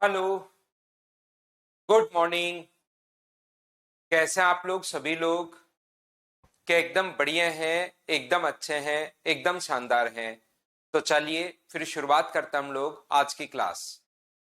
Hello. Good morning. कैसे हैं आप लोग सभी लोग? क्या एकदम बढ़िया हैं, एकदम अच्छे हैं, एकदम शानदार हैं? तो चलिए फिर शुरुआत करते हैं हम लोग आज की क्लास।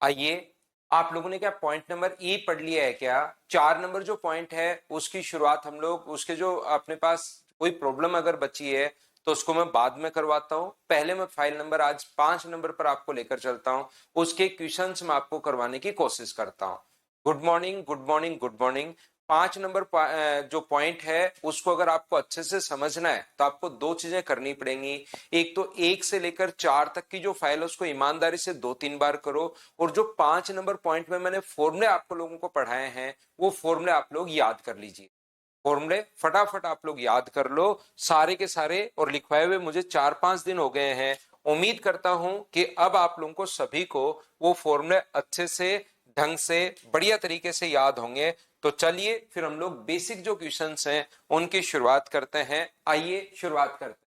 आइए, आप लोगों ने क्या पॉइंट नंबर ई पढ़ लिया है क्या? 4 नंबर जो पॉइंट है उसकी शुरुआत हम लोग उसके जो अपने पास कोई प्रॉब्लम अगर बची है तो उसको मैं बाद में करवाता हूँ। पहले मैं फाइल नंबर आज 5 नंबर पर आपको लेकर चलता हूँ, उसके क्वेश्चंस मैं आपको करवाने की कोशिश करता हूँ। Good morning, good morning, good morning. 5 number जो पॉइंट है उसको अगर आपको अच्छे से समझना है तो आपको दो चीजें करनी पड़ेंगी। एक तो 1 से लेकर 4 तक की जो फाइल है उसको ईमानदारी से 2-3 बार करो, और जो 5 नंबर पॉइंट में मैंने फॉर्मूले आपको लोगों को पढ़ाए हैं वो फॉर्मूले आप लोग याद कर लीजिए। फॉर्मूले फटाफट आप लोग याद कर लो सारे के सारे, और लिखवाए हुए मुझे 4-5 दिन हो गए हैं। उम्मीद करता हूं कि अब आप लोगों को सभी को वो फॉर्मूले अच्छे से, ढंग से, बढ़िया तरीके से याद होंगे। तो चलिए फिर हम लोग बेसिक जो क्वेश्चंस हैं उनकी शुरुआत करते हैं। आइए शुरुआत करते हैं।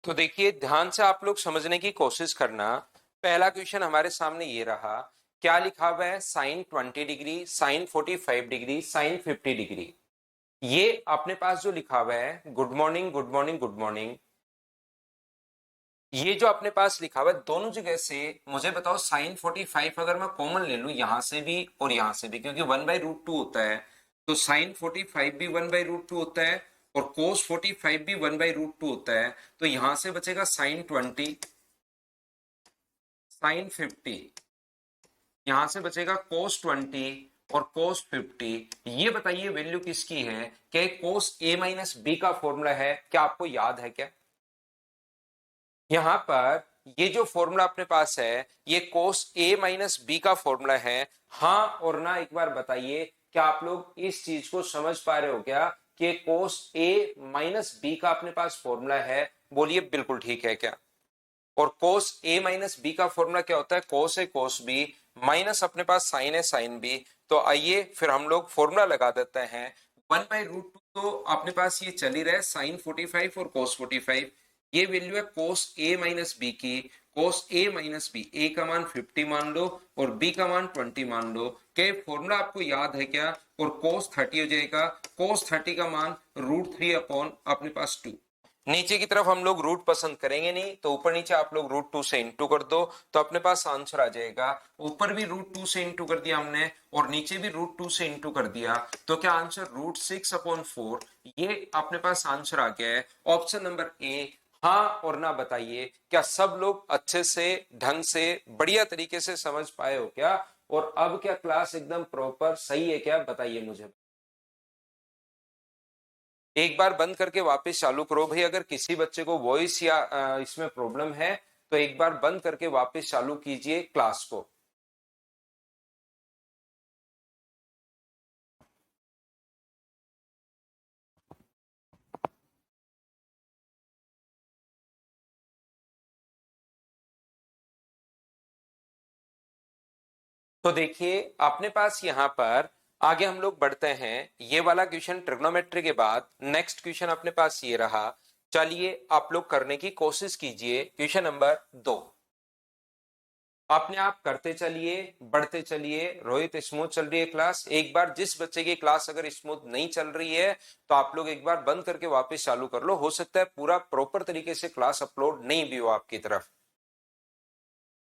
तो देखिए ध्यान से आप लोग समझने की कोशिश करना। पहला क्वेश्चन हमारे सामने ये रहा। क्या लिखा हुआ है? sin 20 degree, sin 45 degree, sin 50 degree. ये अपने पास जो लिखा हुआ है, good morning, good morning, good morning, ये जो अपने पास लिखा हुआ है दोनों जगह से मुझे बताओ sin 45 अगर मैं कॉमन ले लूं यहां से भी और यहां से भी, क्योंकि 1/√2 होता है, तो sin 45 भी 1/√2 होता है और cos 45 भी 1/√2 होता है। तो यहां से बचेगा sin 20, sin 50, यहां से बचेगा cos 20 और cos 50। ये बताइए वैल्यू किसकी है? क्या cos a - b का फॉर्मूला है? क्या आपको याद है क्या? यहां पर ये जो फॉर्मूला अपने पास है ये cos a - b का फॉर्मूला है। हाँ और ना एक बार बताइए, क्या आप लोग इस चीज को समझ पा रहे हो क्या कि cos a - b का अपने पास फॉर्मूला है? बोलिए बिल्कुल ठीक है क्या? और cos a - b का फॉर्मूला क्या होता है? cos a cos b minus अपने पास sin a sin b। तो आइए फिर हम लोग फॉर्मूला लगा देते हैं। 1/√2 तो अपने पास ये चल ही रहा है sin 45 और cos 45। ये वैल्यू है cos a - b की। cos a - b, a का मान 50 मान लो और b का मान 20 मान लो। क्या फॉर्मूला आपको याद है क्या? और cos 30 हो जाएगा। cos 30 का मान √3 अपॉन अपने पास 2। नीचे की तरफ हम लोग रूट पसंद करेंगे नहीं, तो ऊपर नीचे आप लोग √2 से इंटू कर दो तो अपने पास आंसर आ जाएगा। ऊपर भी √2 से इंटू कर दिया हमने और नीचे भी √2 से इंटू कर दिया, तो क्या आंसर √6/4। ये अपने पास आंसर आ गया है ऑप्शन नंबर ए। हाँ और ना बताइए, क्या सब लोग अच्छे से, ढंग से, बढ़िया तरीके से समझ पाए हो क्या? और अब क्या क्लास एकदम प्रॉपर सही है क्या? बताइए मुझे। एक बार बंद करके वापस चालू करो भाई। अगर किसी बच्चे को वॉइस या इसमें प्रॉब्लम है तो एक बार बंद करके वापस चालू कीजिए क्लास को। तो देखिए अपने पास यहाँ पर आगे हम लोग बढ़ते हैं। ये वाला क्वेश्चन ट्रिग्नोमेट्री के बाद नेक्स्ट क्वेश्चन अपने पास ये रहा। चलिए आप लोग करने की कोशिश कीजिए। Question number 2। अपने आप करते चलिए, बढ़ते चलिए। रोहित, स्मूथ चल रही है क्लास? एक बार जिस बच्चे की क्लास अगर स्मूथ नहीं चल रही है तो आप लोग एक बार बंद करके वापस चालू कर लो, हो सकता है पूरा प्रॉपर तरीके से क्लास अपलोड नहीं भी हो आपकी तरफ।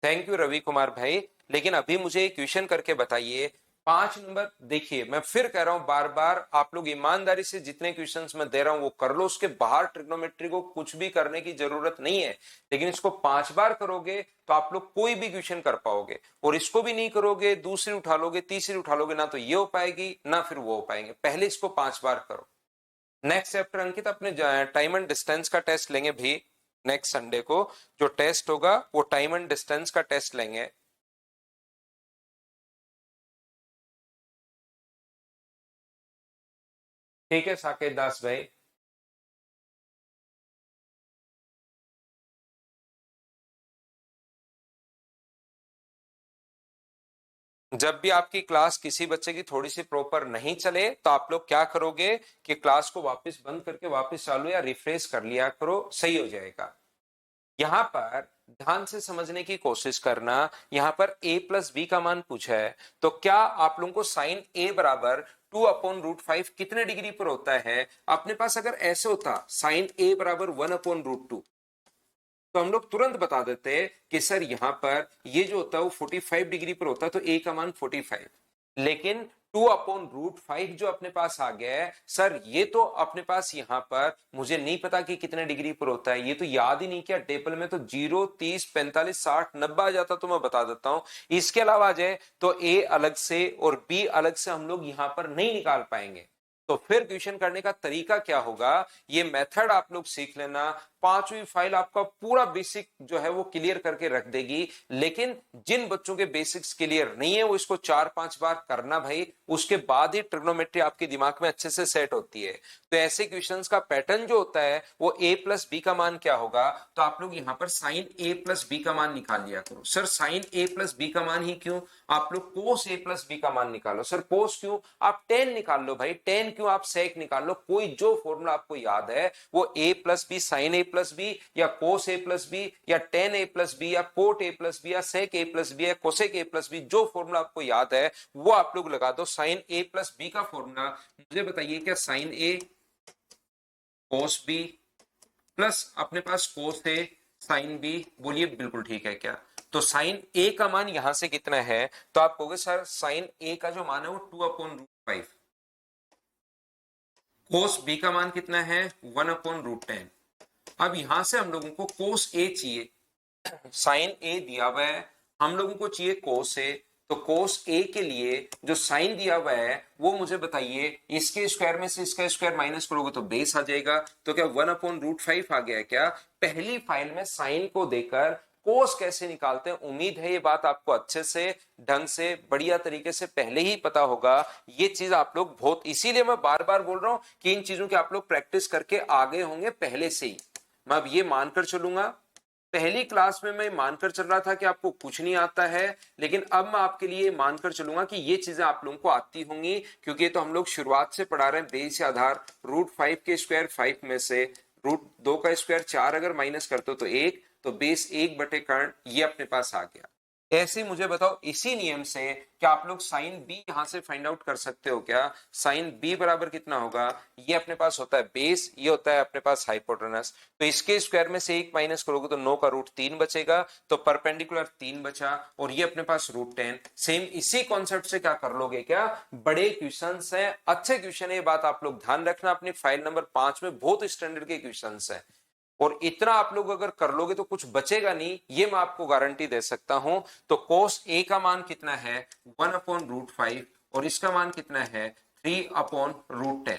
थैंक यू रवि कुमार भाई। लेकिन अभी मुझे एक क्वेश्चन करके बताइए, 5 नंबर। देखिए मैं फिर कह रहा हूं बार बार, आप लोग ईमानदारी से जितने क्वेश्चंस मैं दे रहा हूं वो कर लो, उसके बाहर ट्रिग्नोमेट्री को कुछ भी करने की जरूरत नहीं है। लेकिन इसको 5 बार करोगे तो आप लोग कोई भी क्वेश्चन कर पाओगे, और इसको भी नहीं करोगे, दूसरी उठा लोगे, तीसरी उठा लोगे, ना तो ये हो पाएगी ना फिर वो हो पाएंगे। पहले इसको 5 बार करो। नेक्स्ट चैप्टर अंकित अपने टाइम एंड डिस्टेंस का टेस्ट लेंगे भी नेक्स्ट संडे को। जो टेस्ट होगा वो टाइम एंड डिस्टेंस का टेस्ट लेंगे। ठीक है साकेत दास भाई। जब भी आपकी क्लास किसी बच्चे की थोड़ी सी प्रॉपर नहीं चले तो आप लोग क्या करोगे कि क्लास को वापस बंद करके वापस चालू या रिफ्रेश कर लिया करो, सही हो जाएगा। यहां पर ध्यान से समझने की कोशिश करना। यहां पर a प्लस बी का मान पूछा है, तो क्या आप लोगों को साइन a बराबर 2/√5 कितने डिग्री पर होता है? अपने पास अगर ऐसे होता साइन a बराबर 1/√2, तो हम लोग तुरंत बता देते कि सर यहां पर ये जो होता है वो 45 डिग्री पर होता है, तो a का मान 45। लेकिन 2/√5 जो अपने पास आ गया है, सर ये तो अपने पास यहां पर मुझे नहीं पता कि कितने डिग्री पर होता है, ये तो याद ही नहीं किया टेबल में, तो 0, 30, 45, 60, 90 आ जाता, तो मैं बता देता हूं। इसके अलावा आ जाए तो a अलग से और b अलग से हम लोग यहां पर नहीं निकाल पाएंगे। तो फिर क्वेश्चन करने का तरीका क्या होगा, ये मेथड आप लोग सीख लेना। 5वीं फाइल आपका पूरा बेसिक जो है वो क्लियर करके रख देगी। लेकिन जिन बच्चों के बेसिक्स क्लियर नहीं है वो इसको 4-5 बार करना भाई, उसके बाद ही ट्रिग्नोमेट्री आपके दिमाग में अच्छे से सेट होती है। तो ऐसे क्वेश्चंस का पैटर्न जो होता है वो a प्लस बी का मान क्या होगा, तो आप लोग यहां पर साइन a प्लस बी का मान निकाल लिया करो। Sir sine a plus B का मान ही क्यों, आप लोग कोस a प्लस बी का मान निकालो। सर कोस क्यों, आप टेन निकाल लो भाई, टेन क्यों, आप सेक निकाल लो। कोई जो फॉर्मूला आपको याद है वो a plus B sine a plus B या कोस a प्लस बी या टेन a प्लस बी या कोट a प्लस बी या सेक a प्लस बी या कोसेक a प्लस बी, जो फॉर्मूला आपको याद है वो आप लोग लगा दो। साइन a प्लस बी का फॉर्मूला मुझे बताइए, क्या sine a cos B plus अपने पास कोस ए साइन बी, बोलिए बिल्कुल ठीक है क्या? तो साइन ए का मान यहां से कितना है, तो आप कहोगे सर साइन ए का जो मान है वो 2/√5। कोस बी का मान कितना है 1/√10। अब यहां से हम लोगों को कोस ए चाहिए, साइन ए दिया हुआ है, हम लोगों को चाहिए कोस ए। तो कोस ए के लिए जो साइन दिया हुआ है वो मुझे बताइए, इसके स्क्वायर में से इसका स्क्वायर माइनस करोगे तो बेस आ जाएगा। तो क्या 1/√5 आ गया है क्या? पहली फाइल में साइन को देकर कोस कैसे निकालते हैं, उम्मीद है ये बात आपको अच्छे से ढंग से बढ़िया तरीके से पहले ही पता होगा। ये चीज आप लोग बहुत, इसीलिए मैं बार बार बोल रहा हूं कि इन चीजों की आप लोग प्रैक्टिस करके आगे होंगे पहले से ही। मैं अब ये मानकर चलूंगा, पहली क्लास में मैं मानकर चल रहा था कि आपको कुछ नहीं आता है, लेकिन अब मैं आपके लिए मानकर चलूंगा कि ये चीजें आप लोगों को आती होंगी, क्योंकि ये तो हम लोग शुरुआत से पढ़ा रहे हैं बेस आधार। √5 के स्क्वायर 5 में से √2 का स्क्वायर 4 अगर माइनस करते हो तो 1, तो बेस 1/कर्ण ये अपने पास आ गया। ऐसे मुझे बताओ इसी नियम से क्या आप लोग साइन बी यहां से फाइंड आउट कर सकते हो क्या? साइन बी बराबर कितना होगा, ये अपने पास होता है बेस, ये होता है अपने पास हाइपोटेनस। तो इसके स्क्वायर में से 1 माइनस करोगे तो 9 का √3 बचेगा, तो परपेंडिकुलर 3 बचा, और ये अपने पास √10। सेम इसी कॉन्सेप्ट से क्या कर लोगे, क्या बड़े क्वेश्चन है, अच्छे क्वेश्चन है, ये बात आप लोग ध्यान रखना। अपनी फाइल नंबर 5 में बहुत स्टैंडर्ड के क्वेश्चन है, और इतना आप लोग अगर कर लोगे तो कुछ बचेगा नहीं, ये मैं आपको गारंटी दे सकता हूं। तो कोस ए का मान कितना है 1/√5, और इसका मान कितना है 3/√10।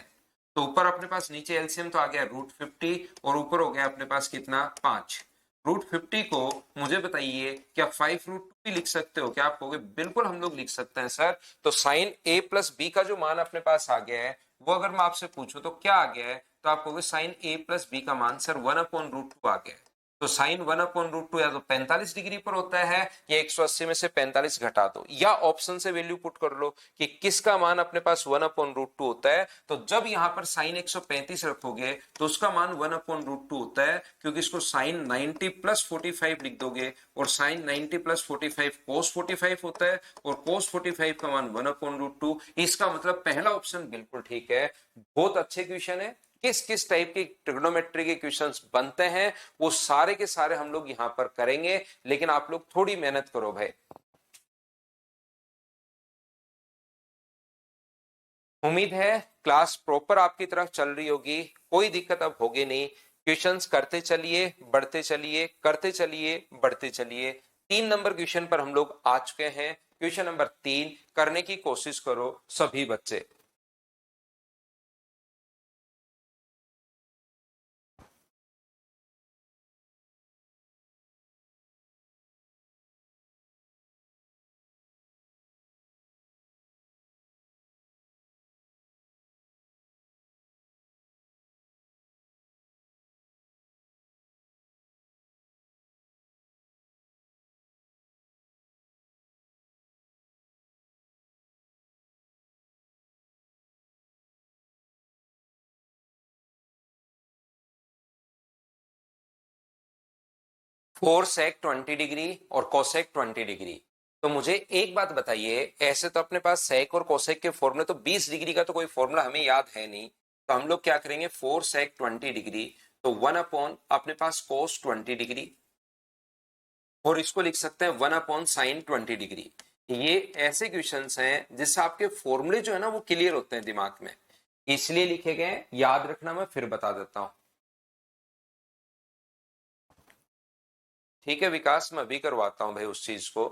तो ऊपर अपने पास नीचे एलसीएम तो आ गया √50, और ऊपर हो गया अपने पास कितना 5। √50 को मुझे बताइए क्या 5√2 भी लिख सकते हो क्या? आप कहोगे बिल्कुल हम लोग लिख सकते हैं सर। तो साइन a प्लस बी का जो मान अपने पास आ गया है वो अगर मैं आपसे पूछूं तो क्या आ गया है, तो आप कहोगे साइन a प्लस बी का मान सर 1/√2 आ गया है। तो साइन 1/√2 या तो 45 डिग्री पर होता है या 180 में से 45 घटा दो, या ऑप्शन से वैल्यू पुट कर लो कि किसका मान अपने पास 1/√2 होता है। तो जब यहां पर साइन 135 रखोगे तो उसका मान 1/√2 होता है, क्योंकि इसको साइन 90 प्लस 45 लिख दोगे, और साइन 90 प्लस 45 कोस 45 होता है, और कोस 45 का मान 1/√2। इसका मतलब पहला ऑप्शन बिल्कुल ठीक है। बहुत अच्छे क्वेश्चन है। किस किस टाइप के ट्रिग्नोमेट्री के क्वेश्चंस बनते हैं वो सारे के सारे हम लोग यहां पर करेंगे, लेकिन आप लोग थोड़ी मेहनत करो भाई। उम्मीद है क्लास प्रॉपर आपकी तरफ चल रही होगी, कोई दिक्कत अब होगी नहीं। क्वेश्चंस करते चलिए, बढ़ते चलिए, करते चलिए, बढ़ते चलिए। 3 नंबर क्वेश्चन पर हम लोग आ चुके हैं। क्वेश्चन नंबर 3 करने की कोशिश करो सभी बच्चे। फोर सेक 20 डिग्री और कोसेक 20 डिग्री। तो मुझे एक बात बताइए, ऐसे तो अपने पास सेक और कोसेक के फॉर्मूले, तो 20 डिग्री का तो कोई फॉर्मूला हमें याद है नहीं, तो हम लोग क्या करेंगे, फोर सेक 20 डिग्री तो 1 अपॉन अपने पास कोस 20 डिग्री, और इसको लिख सकते हैं 1 अपॉन साइन 20 डिग्री। ये ऐसे क्वेश्चंस हैं जिससे आपके फॉर्मूले जो है ना वो क्लियर होते हैं दिमाग में, इसलिए लिखे गए। याद रखना, मैं फिर बता देता हूं। ठीक है विकास, मैं भी करवाता हूं भाई उस चीज को।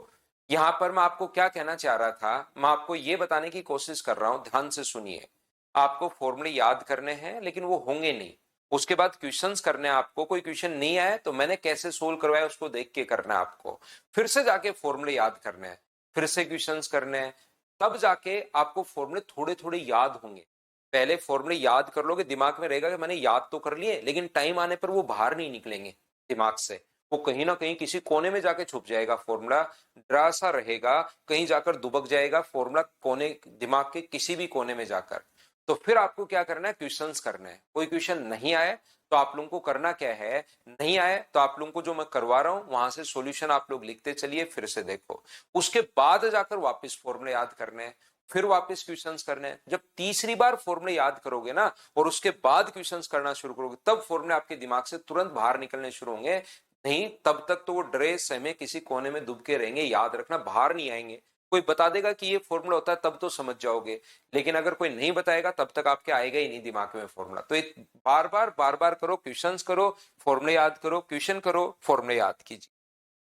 यहां पर मैं आपको क्या कहना चाह रहा था, मैं आपको ये बताने की कोशिश कर रहा हूं, ध्यान से सुनिए। आपको फॉर्मूले याद करने हैं लेकिन वो होंगे नहीं। उसके बाद क्वेश्चंस करने हैं आपको। कोई क्वेश्चन नहीं आए तो मैंने कैसे सोल्व करवाया उसको देख के करना है आपको। फिर से जाके फॉर्मूले याद करने हैं, फिर से क्वेश्चंस करने हैं, तब जाके आपको फॉर्मूले थोड़े थोड़े याद होंगे। पहले फॉर्मूले याद कर लोगे, दिमाग में रहेगा कि मैंने याद तो कर लिए, लेकिन टाइम आने पर वो बाहर नहीं निकलेंगे दिमाग से। वो कहीं ना कहीं किसी कोने में जाके छुप जाएगा फॉर्मूला, ड्रा सा रहेगा, कहीं जाकर दुबक जाएगा फॉर्मूला, कोने दिमाग के किसी भी कोने में जाकर। तो फिर आपको क्या करना है, क्वेश्चंस करना है। कोई क्वेश्चन नहीं आए तो आप लोगों को करना क्या है, नहीं आए तो आप लोगों को जो मैं करवा रहा हूं वहां से सॉल्यूशन आप लोग लिखते चलिए, फिर से देखो। उसके बाद जाकर वापस फॉर्मूले याद करने हैं, फिर वापस क्वेश्चंस करने हैं। जब तीसरी बार फॉर्मूले याद करोगे ना और उसके बाद क्वेश्चंस करना शुरू करोगे, तब फॉर्मूले आपके दिमाग से तुरंत बाहर निकलने शुरू होंगे। नहीं तब तक तो वो डरे सहमे किसी कोने में दुबके रहेंगे, याद रखना, बाहर नहीं आएंगे। कोई बता देगा कि ये फॉर्मूला होता है तब तो समझ जाओगे, लेकिन अगर कोई नहीं बताएगा तब तक आपके आएगा ही नहीं दिमाग में फॉर्मूला। तो एक बार बार करो, क्वेश्चंस करो, फॉर्मूले याद करो, क्वेश्चन करो, फॉर्मूले याद कीजिए।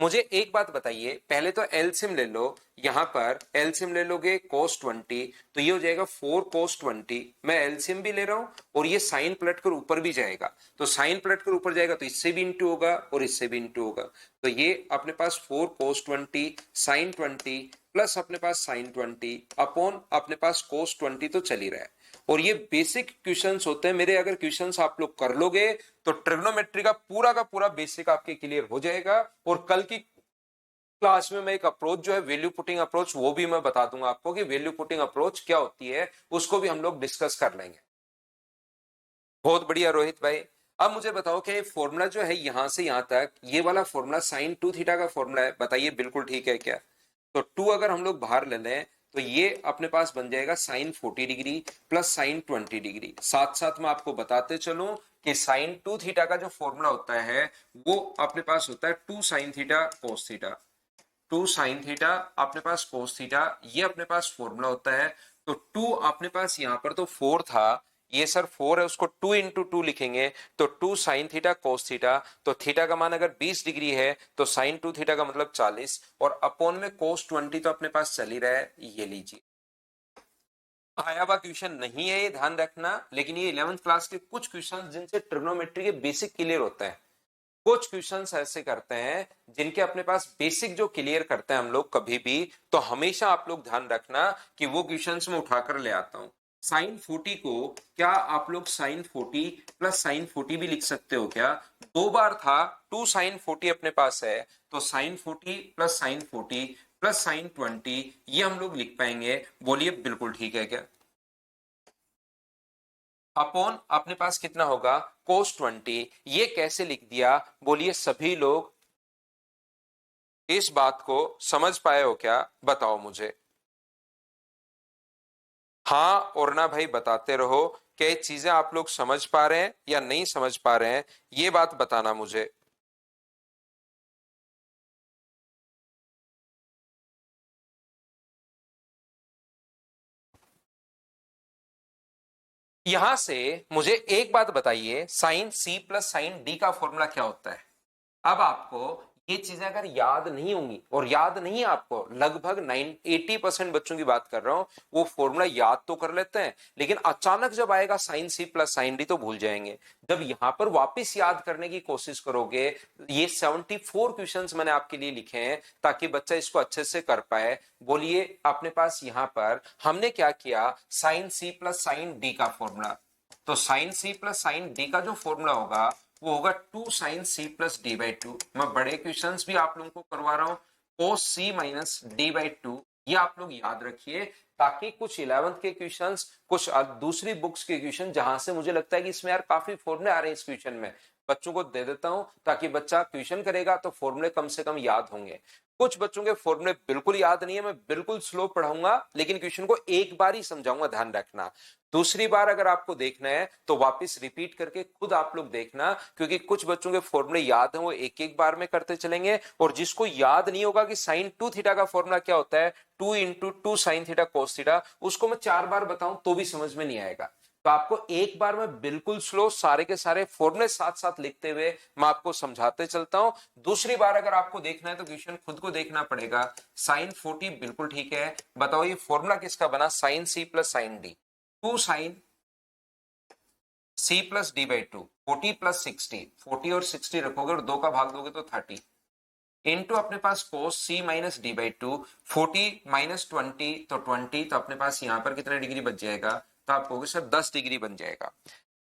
मुझे एक बात बताइए, पहले तो एलसीएम ले लो। यहां पर एलसीएम ले लोगे cos 20, तो ये हो जाएगा 4 cos 20। मैं एलसीएम भी ले रहा हूं और ये साइन पलट कर ऊपर भी जाएगा, तो साइन पलट कर ऊपर जाएगा तो इससे भी इंटू होगा और इससे भी इंटू होगा। तो ये अपने पास 4 cos 20 साइन 20 प्लस अपने पास साइन 20 अपॉन अपने पास cos 20 तो चल ही रहा है। और ये बेसिक क्वेश्चंस होते हैं मेरे। अगर क्वेश्चंस आप लोग कर लोगे तो ट्रिग्नोमेट्री का पूरा बेसिक आपके क्लियर हो जाएगा। और कल की क्लास में मैं एक अप्रोच जो है वैल्यू पुटिंग अप्रोच, वो भी मैं बता दूंगा आपको कि वैल्यू पुटिंग अप्रोच क्या होती है, उसको भी हम लोग डिस्कस कर लेंगे। बहुत बढ़िया रोहित भाई। अब मुझे बताओ कि फॉर्मूला जो है यहां से यहां तक, ये वाला फॉर्मूला साइन 2 थीटा का फॉर्मूला है, बताइए बिल्कुल ठीक है क्या? तो 2 अगर हम लोग बाहर ले लें तो ये अपने पास बन जाएगा sine 40 degree plus sine 20 degree. साथ साथ मैं आपको बताते चलूं कि साइन 2 थीटा का जो फॉर्मूला होता है वो अपने पास होता है 2 sin theta cos theta. 2 sin theta अपने पास कोस थीटा, ये अपने पास फॉर्मूला होता है। तो 2 अपने पास यहां पर तो 4 था, ये सर 4 है, उसको 2 into 2 लिखेंगे तो 2 sin थीटा कोस थीटा। तो थीटा का मान अगर 20 डिग्री है तो साइन 2 थीटा का मतलब 40, और अपॉन में कोस 20 तो अपने पास चल ही रहा है, ये लीजिए। आया हुआ क्वेश्चन नहीं है ये, ध्यान रखना, लेकिन ये 11th क्लास के कुछ क्वेश्चन जिनसे ट्रिग्नोमेट्री के बेसिक क्लियर होते हैं। कुछ क्वेश्चंस ऐसे करते हैं जिनके अपने पास बेसिक जो क्लियर करते हैं हम लोग कभी भी, तो हमेशा आप लोग ध्यान रखना कि वो क्वेश्चंस मैं उठाकर ले आता हूं। साइन 40 को क्या आप लोग साइन 40 प्लस साइन 40 भी लिख सकते हो क्या? दो बार था, 2 साइन 40 अपने पास है, तो sine 40 plus sine 40 plus sine 20 ये हम लोग लिख पाएंगे। बोलिए बिल्कुल ठीक है क्या? अपॉन अपने पास कितना होगा? कोस 20। ये कैसे लिख दिया? बोलिए सभी लोग इस बात को समझ पाए हो क्या? बताओ मुझे। हाँ और ना भाई बताते रहो कि ये चीजें आप लोग समझ पा रहे हैं या नहीं समझ पा रहे हैं, ये बात बताना मुझे। यहां से मुझे एक बात बताइए, sine C plus sine D का फॉर्मूला क्या होता है? अब आपको ये चीजें अगर याद नहीं होंगी, और याद नहीं है आपको, लगभग 80% बच्चों की बात कर रहा हूं, वो फॉर्मूला याद तो कर लेते हैं, लेकिन अचानक जब आएगा sine C plus sine D तो भूल जाएंगे। जब यहां पर वापस याद करने की कोशिश करोगे, ये 74 क्वेश्चंस मैंने आपके लिए लिखे हैं ताकि बच्चा इसको अच्छे से कर पाए। बोलिए अपने पास यहां पर हमने क्या किया, sine C plus sine D का फॉर्मूला। तो sine C plus sine D का जो फॉर्मूला होगा वो होगा 2 sine C plus D by two. मैं बड़े क्वेश्चंस भी आप लोगों को करवा रहा हूं, कोस C minus D by to, ये आप लोग याद रखिए, ताकि कुछ 11th के क्वेश्चंस, कुछ दूसरी बुक्स के क्वेश्चन जहां से मुझे लगता है कि इसमें यार काफी फॉर्मूले आ रहे हैं इस क्वेश्चन में, बच्चों को दे देता हूं ताकि बच्चा क्वेश्चन करेगा तो फॉर्मूले कम से कम याद होंगे। कुछ बच्चों के फॉर्मूले बिल्कुल याद नहीं है, मैं बिल्कुल स्लो पढ़ाऊंगा लेकिन क्वेश्चन को एक बार ही समझाऊंगा, ध्यान रखना। दूसरी बार अगर आपको देखना है तो वापस रिपीट करके खुद आप लोग देखना, क्योंकि कुछ बच्चों के फॉर्मूले याद हैं वो एक एक बार में करते चलेंगे, और जिसको याद नहीं होगा कि साइन 2 थीटा का फॉर्मूला क्या होता है, 2 × 2 साइन थीटा कोस थीटा, उसको मैं 4 बार बताऊं तो भी समझ में नहीं आएगा। तो आपको एक बार में बिल्कुल स्लो सारे के सारे फॉर्मूले साथ साथ लिखते हुए मैं आपको समझाते चलता हूं। दूसरी बार अगर आपको देखना है तो क्वेश्चन खुद को देखना पड़ेगा। साइन 40 बिल्कुल ठीक है, बताओ ये फॉर्मूला किसका बना? Sine C plus sine D. 2 sine C plus D by two, 40 plus 60, 40 और 60 रखोगे और 2 का भाग दोगे तो 30, इनटू अपने पास cos C minus D by two, 40 minus 20 तो 20, तो अपने पास यहां पर कितना डिग्री बच जाएगा? तो आप कहोगे सर 10 डिग्री बन जाएगा।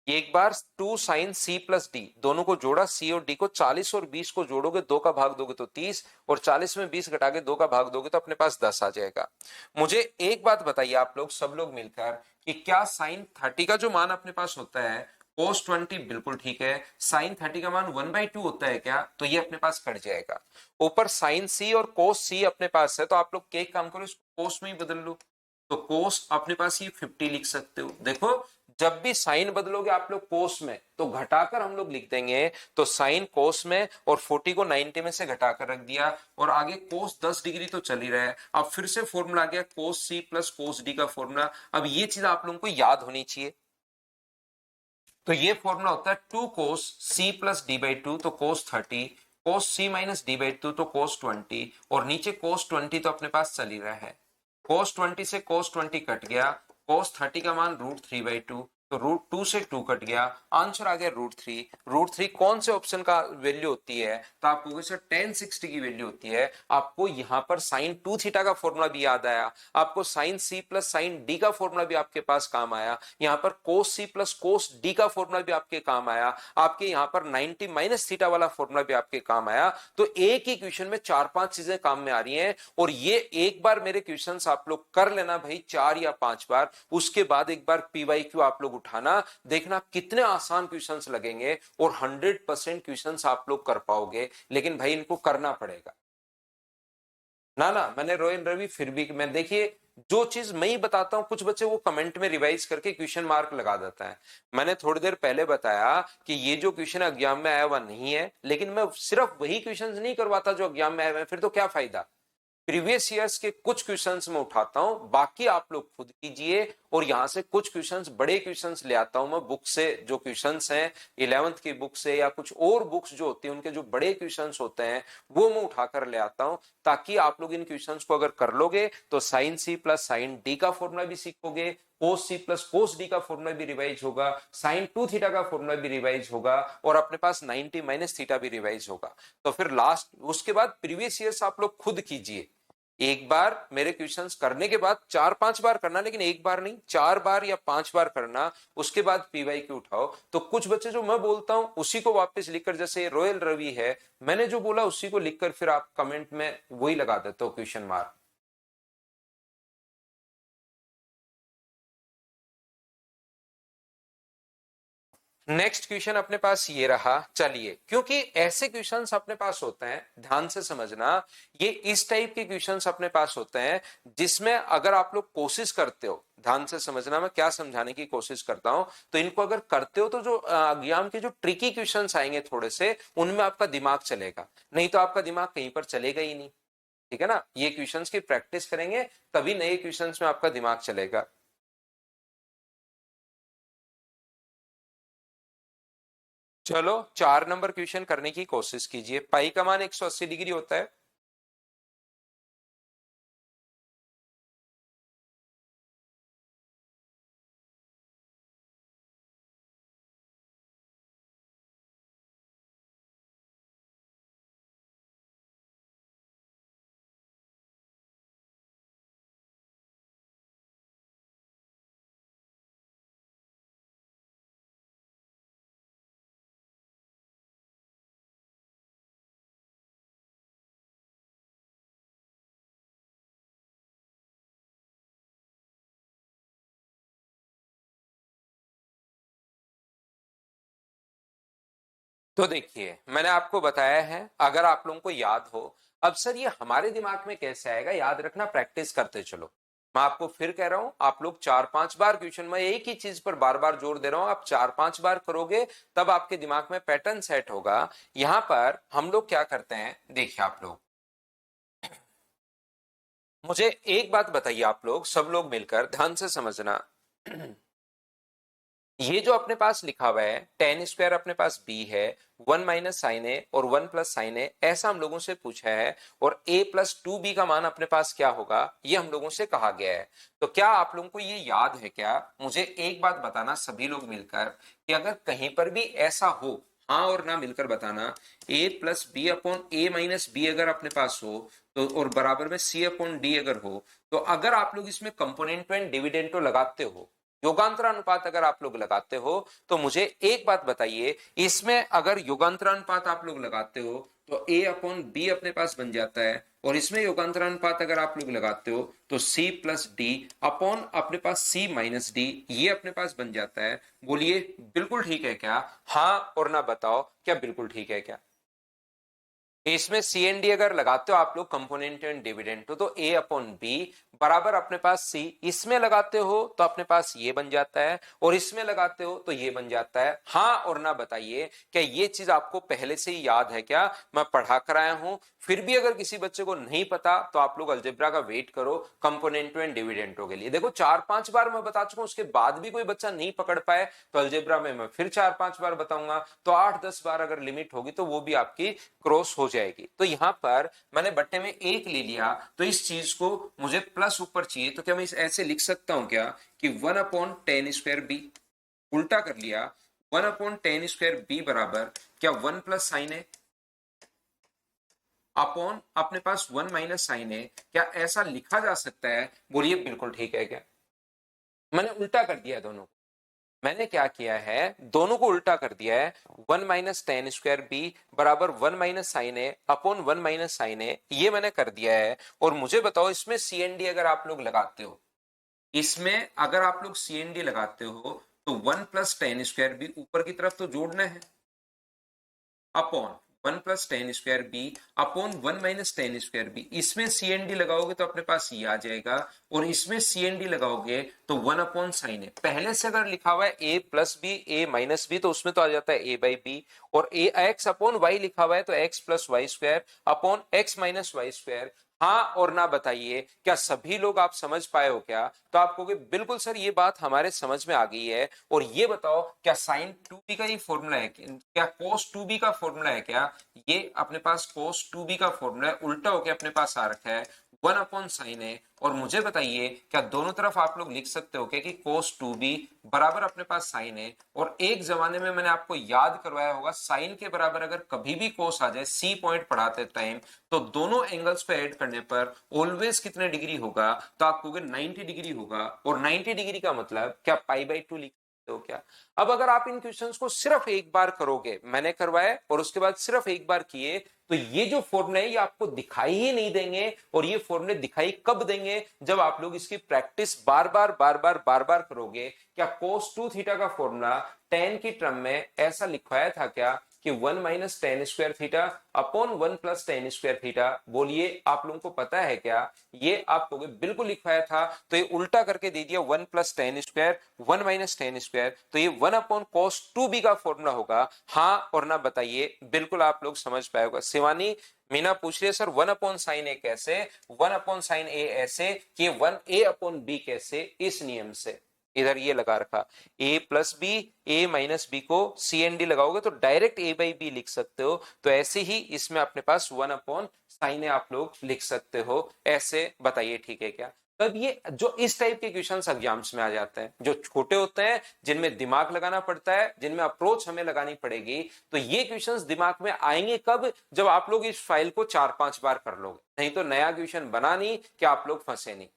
एक बार 2 साइन सी प्लस डी, दोनों को जोड़ा, सी और डी को, 40 और 20 को जोड़ोगे 2 का भाग दोगे तो 30, और 40 में 20 घटा के 2 का भाग दोगे तो अपने पास 10 आ जाएगा। मुझे एक बात बताइए आप लोग सब लोग मिलकर कि क्या साइन 30 का जो मान अपने पास होता है कोस 20 बिल्कुल ठीक है, साइन 30 का मान 1/2 होता है क्या? तो ये अपने पास कट जाएगा। ऊपर साइन सी और कोस सी अपने पास है, तो आप लोग एक काम करो, इसको कोस में ही बदल लो, तो कोस अपने पास ये 50 लिख सकते हो। देखो जब भी साइन बदलोगे आप लोग कोस में तो घटाकर हम लोग लिख देंगे, तो साइन कोस में, और 40 को 90 में से घटाकर रख दिया, और आगे कोस 10 डिग्री तो चल ही रहा है। अब फिर से फॉर्मूला आ गया कोस सी प्लस कोस डी का फॉर्मूला। अब ये चीज आप लोगों को याद होनी चाहिए। तो ये फॉर्मूला होता है 2 cos C plus D by two, तो cos 30, cos C minus D by two तो कोस 20, और नीचे कोस 20 तो अपने पास चल ही रहा है। कोस 20 से कोस 20 कट गया, कोस 30 का मान √3/2, तो √2 से 2 कट गया, आंसर आ गया √3। √3 कौन से ऑप्शन का वैल्यू होती है? तो आप कहोगे सर tan 60 की वैल्यू होती है। आपको यहां पर साइन 2 थीटा का फॉर्मूला भी याद आया, आपको sine C plus sine D का फॉर्मूला भी आपके पास काम आया, यहां पर cos C plus cos D का फॉर्मूला भी आपके काम आया, आपके यहां पर 90 माइनस थीटा वाला फॉर्मूला भी आपके काम आया। तो एक ही क्वेश्चन में 4-5 चीजें काम में आ रही हैं, और ये एक बार मेरे क्वेश्चंस आप लोग कर लेना भाई 4 या 5 बार, उसके बाद एक बार पीवाईक्यू आप लोग उठाना, देखना कितने आसान क्वेश्चंस लगेंगे, और 100% क्वेश्चंस आप लोग कर पाओगे। लेकिन भाई इनको करना पड़ेगा ना। ना मैंने रोयन रवि फिर भी, मैं देखिए जो चीज मैं ही बताता हूं, कुछ बच्चे वो कमेंट में रिवाइज करके क्वेश्चन मार्क लगा देता है। मैंने थोड़ी देर पहले बताया कि ये जो क्वेश्चन एग्जाम में आया हुआ नहीं है, लेकिन मैं सिर्फ वही क्वेश्चंस नहीं करवाता जो एग्जाम में आए हुए हैं, फिर तो क्या फायदा। प्रीवियस ईयर्स के कुछ क्वेश्चंस में उठाता हूं, बाकी आप लोग खुद कीजिए, और यहां से कुछ क्वेश्चंस, बड़े क्वेश्चंस ले आता हूं मैं बुक से, जो क्वेश्चंस हैं 11th की बुक से या कुछ और बुक्स जो होती हैं उनके जो बड़े क्वेश्चंस होते हैं वो मैं उठाकर ले आता हूं, ताकि आप लोग इन क्वेश्चंस को अगर कर लोगे तो sine C plus sine D का फॉर्मूला भी सीखोगे, cos C plus cos D का फॉर्मूला भी रिवाइज होगा, साइन 2 थीटा का फॉर्मूला भी रिवाइज होगा, और अपने पास 90 माइनस थीटा भी रिवाइज होगा। तो फिर लास्ट उसके बाद प्रीवियस ईयर्स आप लोग खुद कीजिए, एक बार मेरे क्वेश्चंस करने के बाद 4-5 बार करना, लेकिन एक बार नहीं, 4 बार या 5 बार करना, उसके बाद पीवाई क्यू उठाओ। तो कुछ बच्चे जो मैं बोलता हूं उसी को वापस लिखकर, जैसे रॉयल रवि है, मैंने जो बोला उसी को लिखकर फिर आप कमेंट में वही लगा देते हो क्वेश्चन मार्क। नेक्स्ट क्वेश्चन अपने पास ये रहा। चलिए, क्योंकि ऐसे क्वेश्चंस अपने पास होते हैं, ध्यान से समझना, ये इस टाइप के क्वेश्चंस अपने पास होते हैं जिसमें अगर आप लोग कोशिश करते हो, ध्यान से समझना मैं क्या समझाने की कोशिश करता हूं, तो इनको अगर करते हो तो जो एग्जाम के जो ट्रिकी क्वेश्चंस आएंगे थोड़े से, उनमें आपका दिमाग चलेगा, नहीं तो आपका दिमाग कहीं पर चलेगा ही नहीं। ठीक है ना, ये क्वेश्चंस की प्रैक्टिस करेंगे तभी नए क्वेश्चंस में आपका दिमाग चलेगा। चलो 4 नंबर क्वेश्चन करने की कोशिश कीजिए। पाई का मान 180 डिग्री होता है। तो देखिए, मैंने आपको बताया है, अगर आप लोगों को याद हो, अब सर ये हमारे दिमाग में कैसे आएगा, याद रखना, प्रैक्टिस करते चलो। मैं आपको फिर कह रहा हूं, आप लोग 4-5 बार क्वेश्चन में एक ही चीज पर बार बार जोर दे रहा हूं, आप 4-5 बार करोगे तब आपके दिमाग में पैटर्न सेट होगा। यहां पर हम लोग क्या करते हैं, देखिए आप लोग, मुझे एक बात बताइए, आप लोग सब लोग मिलकर ध्यान से समझना। ये जो अपने पास लिखा हुआ है टेन स्क्वायर, अपने पास बी है, 1 - sin a और 1 + sin a, ऐसा हम लोगों से पूछा है, और a+2b का मान अपने पास क्या होगा, ये हम लोगों से कहा गया है। तो क्या आप लोगों को ये याद है क्या? मुझे एक बात बताना सभी लोग मिलकर, कि अगर कहीं पर भी ऐसा हो, हाँ और ना मिलकर बताना, a+b/a - b अगर अपने पास हो तो, और बराबर में c/d अगर हो, तो अगर आप लोग इसमें कंपोनेंट एंड डिविडेंडो लगाते हो, योगांतरानुपात अगर आप लोग लगाते हो, तो मुझे एक बात बताइए, इसमें अगर योगांतरानुपात आप लोग लगाते हो तो a/b अपने पास बन जाता है, और इसमें योगांतरानुपात अगर आप लोग लगाते हो तो c+d अपॉन अपने पास c-d, ये अपने पास बन जाता है। बोलिए बिल्कुल ठीक है क्या? हाँ और ना बताओ, क्या बिल्कुल ठीक है क्या? इसमें सी एन डी अगर लगाते हो आप लोग, कंपोनेंट एंड डिविडेंड, तो a/b बराबर अपने पास c, इसमें लगाते हो तो अपने पास ये बन जाता है, और इसमें लगाते हो तो ये बन जाता है। हाँ और ना बताइए, क्या ये चीज आपको पहले से ही याद है क्या? मैं पढ़ा कर आया हूं, फिर भी अगर किसी बच्चे को नहीं पता तो आप लोग अलजेब्रा का वेट करो कंपोनेंट एंड डिविडेंडो के लिए। देखो 4-5 बार मैं बता चुका हूं, उसके बाद भी कोई बच्चा नहीं पकड़ पाए तो अलजेब्रा में मैं फिर 4-5 बार बताऊंगा, तो 8-10 बार अगर लिमिट होगी तो वो भी आपकी क्रॉस हो जाएगी। तो यहां पर मैंने बट्टे में 1 ले लिया, तो इस चीज को मुझे प्लस ऊपर चाहिए, तो क्या मैं ऐसे लिख सकता हूं क्या, कि 1/10²b, उल्टा कर लिया, 1/10²b बराबर क्या 1 + sin a अपॉन अपने पास 1 - sin a, क्या ऐसा लिखा जा सकता है? बोलिए बिल्कुल ठीक है क्या? मैंने उल्टा कर दिया दोनों को। मैंने क्या किया है, दोनों को उल्टा कर दिया है। 1 - 10² b बराबर 1 - sin a upon 1 - sin a, ये मैंने कर दिया है। और मुझे बताओ, इसमें सी एन डी अगर आप लोग लगाते हो, इसमें अगर आप लोग सी एन डी लगाते हो, तो 1 + 10² b ऊपर की तरफ तो जोड़ना है, अपॉन 1 + 10² b अपॉन 1 - 10² b, इसमें सी एन डी लगाओगे तो अपने पास ये आ जाएगा, और इसमें सी एन डी लगाओगे तो 1/sin a। पहले से अगर लिखा हुआ है a+b a-b, तो उसमें तो आ जाता है a/b, और x/y लिखा हुआ है तो x+y² अपॉन x-y²। हाँ और ना बताइए, क्या सभी लोग आप समझ पाए हो क्या? तो आप कहोगे बिल्कुल सर, ये बात हमारे समझ में आ गई है। और ये बताओ, क्या sin2b का ये फॉर्मूला है क्या, cos2b का फॉर्मूला है क्या? ये अपने पास cos2b का फॉर्मूला है, उल्टा होके अपने पास आ रखा है 1/sin है, और मुझे बताइए क्या दोनों तरफ आप लोग लिख सकते हो क्या कि cos 2b बराबर अपने पास sin है, और एक जमाने में मैंने आपको याद करवाया होगा sin के बराबर अगर कभी भी cos आ जाए C पॉइंट पढ़ाते टाइम, तो दोनों एंगल्स पे ऐड करने पर ऑलवेज कितने डिग्री होगा, तो आप कहोगे 90 डिग्री होगा, और 90 डिग्री का मतलब क्या π/2 लिख सकते हो क्या। अब अगर आप इन क्वेश्चंस को सिर्फ एक बार करोगे, मैंने करवाया और उसके बाद सिर्फ एक बार किए, तो ये जो फॉर्मूले है ये आपको दिखाई ही नहीं देंगे, और ये फॉर्मूले दिखाई कब देंगे, जब आप लोग इसकी प्रैक्टिस बार बार करोगे। क्या cos 2 थीटा का फॉर्मूला tan की टर्म में ऐसा लिखवाया था क्या कि 1 minus ten square theta upon 1 plus ten square theta, बोलिए आप लोगों को पता है क्या। ये आपको बिल्कुल लिखवाया था, तो ये उल्टा करके दे दिया 1 plus ten square 1 minus ten square, तो ये 1 अपॉन cos 2b का फॉर्मूला होगा। हाँ और ना बताइए, बिल्कुल आप लोग समझ पाएगा। शिवानी मीना पूछ रही है सर 1/sin a कैसे, 1/sin a ऐसे कि 1a/b कैसे, इस नियम से। इधर ये लगा रखा a plus B, a minus B को सी एन डी लगाओगे तो डायरेक्ट a बाई बी लिख सकते हो, तो ऐसे ही इसमें अपने पास 1/sin a आप लोग लिख सकते हो ऐसे। बताइए ठीक है क्या। तब ये जो इस टाइप के क्वेश्चंस एग्जाम्स में आ जाते हैं, जो छोटे होते हैं, जिनमें दिमाग लगाना पड़ता है, जिनमें अप्रोच हमें लगानी पड़ेगी, तो ये क्वेश्चंस दिमाग में आएंगे कब, जब आप लोग इस फाइल को 4-5 बार कर लोगे, नहीं तो नया क्वेश्चन बना नहीं कि आप लोग फंसे नहीं।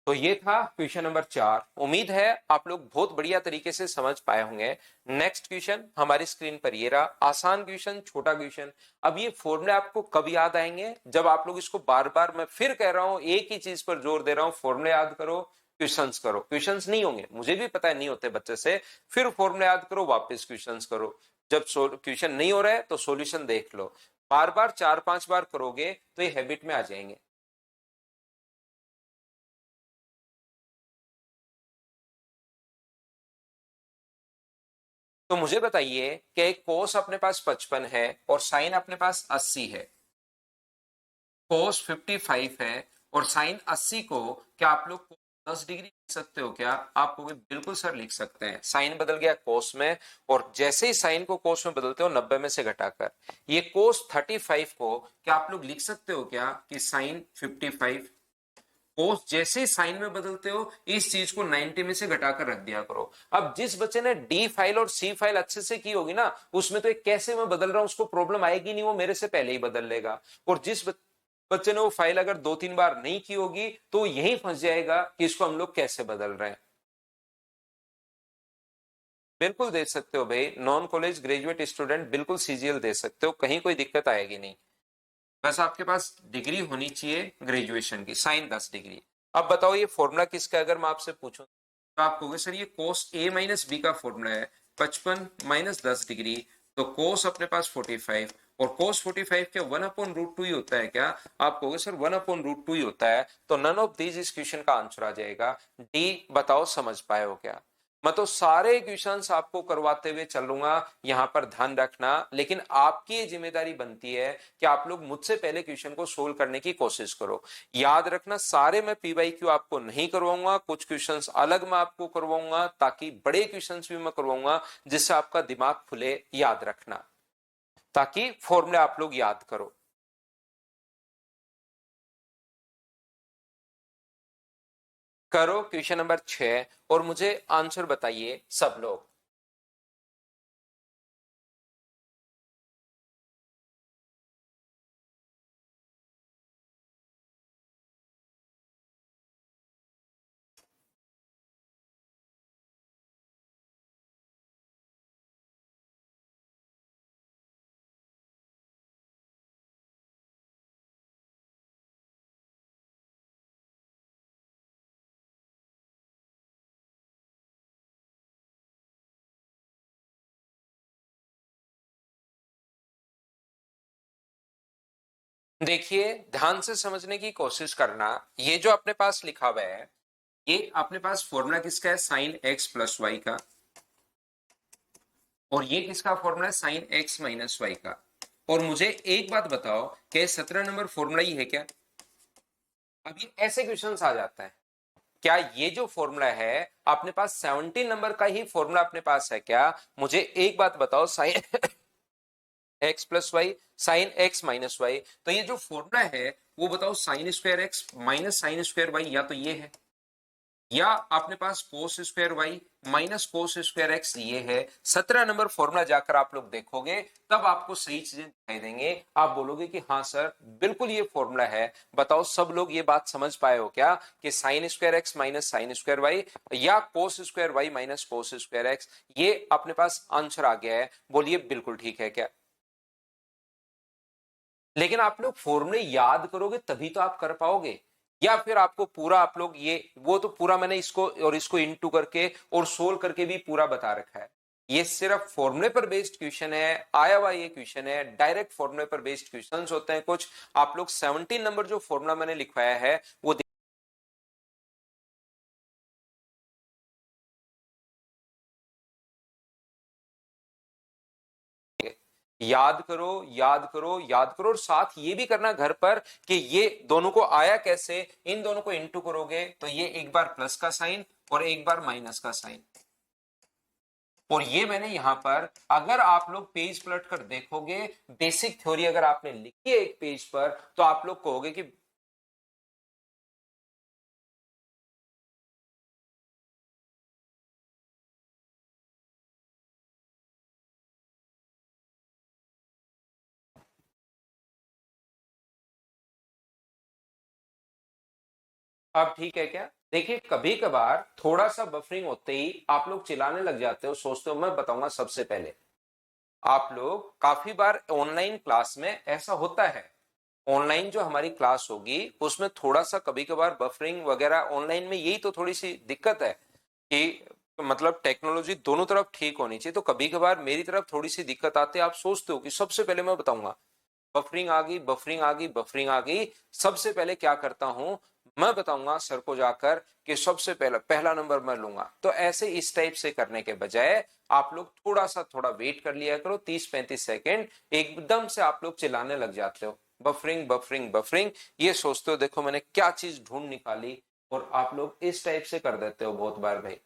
तो ये था क्वेश्चन नंबर 4। उम्मीद है आप लोग बहुत बढ़िया तरीके से समझ पाए होंगे। नेक्स्ट क्वेश्चन हमारी स्क्रीन पर ये रहा, आसान क्वेश्चन, छोटा क्वेश्चन। अब ये फॉर्मूले आपको कब याद आएंगे, जब आप लोग इसको बार बार, मैं फिर कह रहा हूं, एक ही चीज पर जोर दे रहा हूं, फॉर्मूले याद करो, क्वेश्चंस करो। क्वेश्चंस नहीं होंगे, मुझे भी पता है नहीं होते बच्चे से, फिर फॉर्मूले याद करो, वापस क्वेश्चंस करो। जब क्वेश्चन नहीं हो रहा है तो सॉल्यूशन देख लो, बार बार 4-5 बार करोगे तो ये हैबिट में आ जाएंगे। तो मुझे बताइए कि कोस अपने पास 55 है और साइन अपने पास 80 है, कोस 55 है और साइन 80 को क्या आप लोग 10 डिग्री लिख सकते हो क्या। आप कहोगे बिल्कुल सर लिख सकते हैं, साइन बदल गया कोस में, और जैसे ही साइन को कोस में बदलते हो 90 में से घटाकर, ये कोस 35 को क्या आप लोग लिख सकते हो क्या कि साइन 55। कोस जैसे ही साइन में बदलते हो इस चीज को 90 में से घटाकर रख दिया करो। अब जिस बच्चे ने डी फाइल और सी फाइल अच्छे से की होगी ना, उसमें तो एक कैसे मैं बदल रहा हूं उसको प्रॉब्लम आएगी नहीं, वो मेरे से पहले ही बदल लेगा। और जिस बच्चे ने वो फाइल अगर 2-3 बार नहीं की होगी तो यही फंस जाएगा कि इसको हम लोग कैसे बदल रहे हैं। बिल्कुल दे सकते हो भाई, नॉन कॉलेज ग्रेजुएट स्टूडेंट बिल्कुल सीजीएल दे सकते हो, कहीं कोई दिक्कत आएगी नहीं। बस आपके पास डिग्री होनी चाहिए ग्रेजुएशन की, साइन 10 डिग्री। अब बताओ ये फॉर्मूला किसका, अगर मैं आपसे पूछूं तो आप कहोगे सर ये कोस ए माइनस बी का फॉर्मूला है, 55 माइनस 10 डिग्री, तो कोस अपने पास 45, और कोस 45 क्या 1/√2 ही होता है क्या। आप कहोगे सर 1/√2 ही होता है, तो नन ऑफ दीज इस क्वेश्चन का आंसर आ जाएगा डी। बताओ समझ पाए हो क्या। मैं तो सारे क्वेश्चंस आपको करवाते हुए चलूंगा, यहां पर ध्यान रखना, लेकिन आपकी ये जिम्मेदारी बनती है कि आप लोग मुझसे पहले क्वेश्चन को सोल्व करने की कोशिश करो। याद रखना सारे मैं पीवाईक्यू आपको नहीं करवाऊंगा, कुछ क्वेश्चंस अलग मैं आपको करवाऊंगा, ताकि बड़े क्वेश्चंस भी मैं करवाऊंगा जिससे आपका दिमाग खुले। याद रखना, ताकि फॉर्मूले आप लोग याद करो। करो क्वेश्चन नंबर 6 और मुझे आंसर बताइए सब लोग। देखिए ध्यान से समझने की कोशिश करना, ये जो अपने पास लिखा हुआ है, ये अपने पास फॉर्मूला किसका है, साइन एक्स प्लस वाई का, और ये किसका फॉर्मूला है, साइन एक्स माइनस वाई का। और मुझे एक बात बताओ कि 17 नंबर फॉर्मूला ही है क्या। अब ये ऐसे क्वेश्चन आ जाता है, क्या ये जो फॉर्मूला है अपने पास 17 नंबर का ही फॉर्मूला अपने पास है क्या। मुझे एक बात बताओ, sine x plus y sine x minus y. तो ये जो फॉर्मूला है वो बताओ sine square x minus sine square y, या तो ये है, या अपने पास cos square y minus cos square x ये है। 17 नंबर फॉर्मूला जाकर आप लोग देखोगे तब आपको सही चीजें दिखाई देंगे, आप बोलोगे कि हाँ सर बिल्कुल ये फॉर्मूला है। बताओ सब लोग ये बात समझ पाए हो क्या कि sine square x minus sine square y या cos square y minus cos square x, ये अपने पास आंसर आ गया है। बोलिए बिल्कुल ठीक है क्या? लेकिन आप लोग फॉर्मूले याद करोगे तभी तो आप कर पाओगे, या फिर आपको पूरा आप लोग ये वो तो पूरा मैंने इसको और इसको इनटू करके और सोल्व करके भी पूरा बता रखा है। ये सिर्फ फॉर्मूले पर बेस्ड क्वेश्चन है, आया हुआ ये क्वेश्चन है, डायरेक्ट फॉर्मूले पर बेस्ड क्वेश्चंस होते हैं कुछ। आप लोग 17 नंबर जो फॉर्मूला मैंने लिखवाया है वो याद करो, याद करो, याद करो, और साथ ये भी करना घर पर कि ये दोनों को आया कैसे। इन दोनों को इंटू करोगे तो ये एक बार प्लस का साइन और एक बार माइनस का साइन। और ये मैंने यहां पर अगर आप लोग पेज पलट कर देखोगे, बेसिक थ्योरी अगर आपने लिखी है एक पेज पर तो आप लोग कहोगे कि अब ठीक है क्या? देखिए कभी कभार थोड़ा सा बफरिंग होते ही आप लोग चिल्लाने लग जाते हो, सोचते हो मैं बताऊंगा सबसे पहले। आप लोग काफी बार ऑनलाइन क्लास में ऐसा होता है, ऑनलाइन जो हमारी क्लास होगी उसमें थोड़ा सा कभी कभार बफरिंग वगैरह ऑनलाइन में, यही तो थोड़ी सी दिक्कत है कि मतलब टेक्नोलॉजी दोनों तरफ ठीक होनी चाहिए। तो कभी कभार मेरी तरफ थोड़ी सी दिक्कत आती है, आप सोचते हो कि सबसे पहले मैं बताऊंगा, बफरिंग आ गई, बफरिंग आ गई, बफरिंग आ गई। सबसे पहले क्या करता हूं, मैं बताऊंगा सर को जाकर कि सबसे पहला पहला नंबर मैं लूंगा। तो ऐसे इस टाइप से करने के बजाय आप लोग थोड़ा सा थोड़ा वेट कर लिया करो, 30-35 सेकेंड। एकदम से आप लोग चिल्लाने लग जाते हो बफरिंग बफरिंग बफरिंग, ये सोचते हो देखो मैंने क्या चीज ढूंढ निकाली, और आप लोग इस टाइप से कर देते हो बहुत बार भाई।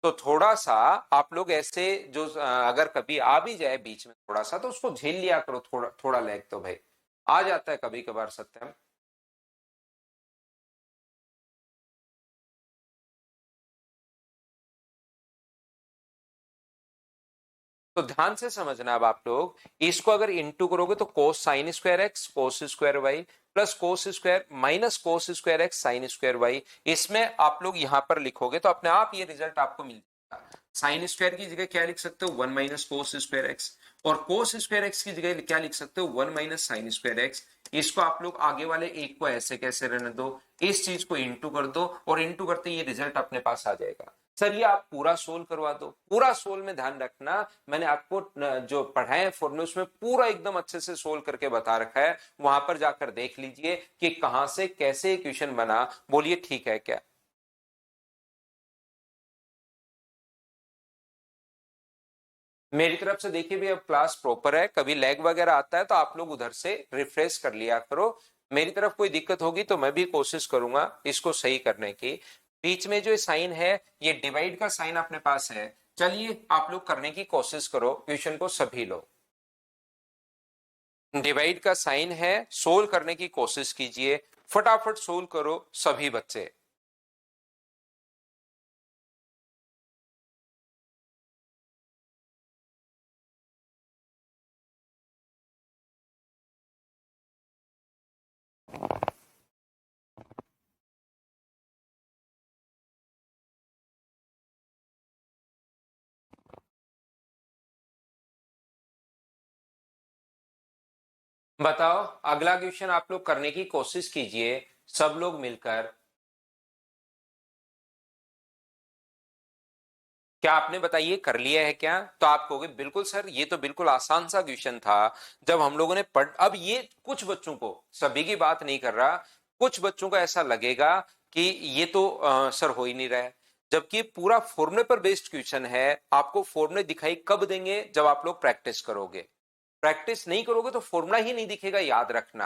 तो थोड़ा सा आप लोग ऐसे जो अगर कभी आ भी जाए बीच में थोड़ा सा तो उसको झेल लिया करो, थोड़ा थोड़ा लैग तो भाई आ जाता है कभी कभार सत्यम। तो ध्यान से समझना अब आप लोग, इसको अगर इंटू करोगे तो cos sine square X cos square Y plus cos square minus cos square X sine square Y, इसमें आप लोग यहां पर लिखोगे तो अपने आप ये रिजल्ट आपको मिल जाएगा। साइन स्क्वायर की जगह क्या लिख सकते हो, 1 - cos² एक्स, और कोस स्क्वायर एक्स की जगह क्या लिख सकते हो, 1 - sin²एक्स। इसको आप लोग आगे वाले एक को ऐसे कैसे रहने दो, इस चीज को इंटू कर दो, और इंटू करते ये रिजल्ट अपने पास आ जाएगा। सर ये आप पूरा सोल्व करवा दो, पूरा सोल्व में ध्यान रखना, मैंने आपको जो पढ़ाए हैं फॉर्मूले उसमें पूरा एकदम अच्छे से सोल्व करके बता रखा है, वहां पर जाकर देख लीजिए कि कहां से कैसे क्वेश्चन बना। बोलिए ठीक है क्या? मेरी तरफ से देखिए भी अब क्लास प्रॉपर है, कभी लैग वगैरह आता है तो आप लोग उधर से रिफ्रेश कर लिया करो। मेरी तरफ कोई दिक्कत होगी तो मैं भी कोशिश करूंगा इसको सही करने की। बीच में जो साइन है ये डिवाइड का साइन अपने पास है, चलिए आप लोग करने की कोशिश करो क्वेश्चन को सभी लोग। डिवाइड का साइन है, सोल्व करने की कोशिश कीजिए, फटाफट सोल्व करो सभी बच्चे। बताओ अगला क्वेश्चन आप लोग करने की कोशिश कीजिए सब लोग मिलकर। क्या आपने बताइए कर लिया है क्या? तो आप कहोगे बिल्कुल सर ये तो बिल्कुल आसान सा क्वेश्चन था, जब हम लोगों ने पढ़। अब ये कुछ बच्चों को, सभी की बात नहीं कर रहा, कुछ बच्चों को ऐसा लगेगा कि ये तो सर हो ही नहीं रहा है, जबकि पूरा फॉर्मूले पर बेस्ड क्वेश्चन है। आपको फॉर्मूले दिखाई कब देंगे, जब आप लोग प्रैक्टिस करोगे। प्रैक्टिस नहीं करोगे तो फॉर्मूला ही नहीं दिखेगा, याद रखना।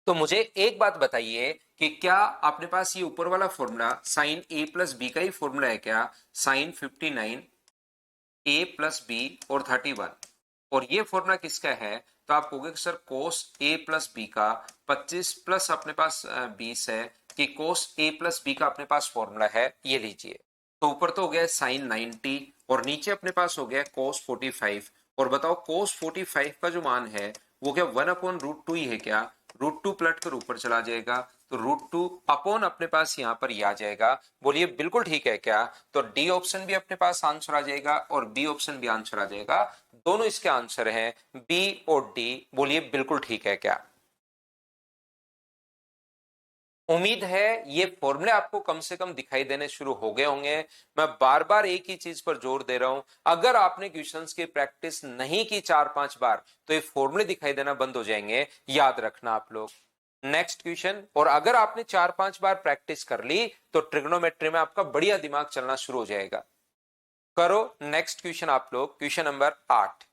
तो मुझे एक बात बताइए कि क्या अपने पास ये ऊपर वाला फॉर्मूला साइन ए प्लस बी का ही फॉर्मूला है क्या? साइन 59 ए प्लस बी और 31, और ये फॉर्मूला किसका है? तो आप कहोगे सर कोस ए प्लस बी का 25 प्लस अपने पास 20 है कि कोस ए प्लस बी का अपने पास फॉर्मूला है, ये लीजिए। तो ऊपर तो हो गया साइन 90 और नीचे अपने पास हो गया कोस 45। और बताओ कोस 45 का जो मान है वो क्या 1/√2 ही है क्या? √2 पलट कर ऊपर चला जाएगा तो √2 अपॉन अपने पास यहाँ पर आ जाएगा। बोलिए बिल्कुल ठीक है क्या? तो डी ऑप्शन भी अपने पास आंसर आ जाएगा और बी ऑप्शन भी आंसर आ जाएगा। दोनों इसके आंसर हैं, बी और डी। बोलिए बिल्कुल ठीक है क्या? उम्मीद है ये फॉर्मूले आपको कम से कम दिखाई देने शुरू हो गए होंगे। मैं बार बार एक ही चीज पर जोर दे रहा हूं, अगर आपने क्वेश्चंस की प्रैक्टिस नहीं की 4-5 बार तो ये फॉर्मूले दिखाई देना बंद हो जाएंगे, याद रखना आप लोग। Next question. और अगर आपने 4-5 बार प्रैक्टिस कर ली तो ट्रिग्नोमेट्री में आपका बढ़िया दिमाग चलना शुरू हो जाएगा। करो नेक्स्ट क्वेश्चन आप लोग, क्वेश्चन नंबर 8।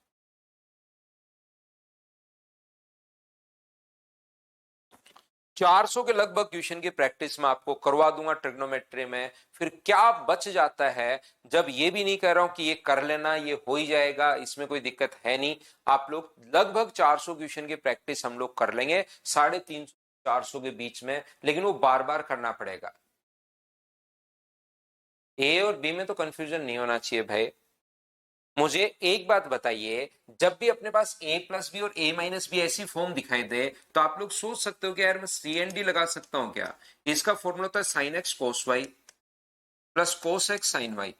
400 के लगभग क्वेश्चन की प्रैक्टिस में आपको करवा दूंगा ट्रिग्नोमेट्री में। फिर क्या बच जाता है? जब ये भी नहीं कह रहा हूं कि ये कर लेना, ये हो ही जाएगा, इसमें कोई दिक्कत है नहीं। आप लोग लगभग 400 क्वेश्चन की प्रैक्टिस हम लोग कर लेंगे 350-400 के बीच में, लेकिन वो बार बार करना पड़ेगा। ए और बी में तो कंफ्यूजन नहीं होना चाहिए भाई। मुझे एक बात बताइए, जब भी अपने पास a प्लस बी और a माइनस बी ऐसी फॉर्म दिखाई दे तो आप लोग सोच सकते हो कि यार मैं सी एन डी लगा सकता हूं क्या? इसका फॉर्मूला होता है sine x cos y plus cos x sine y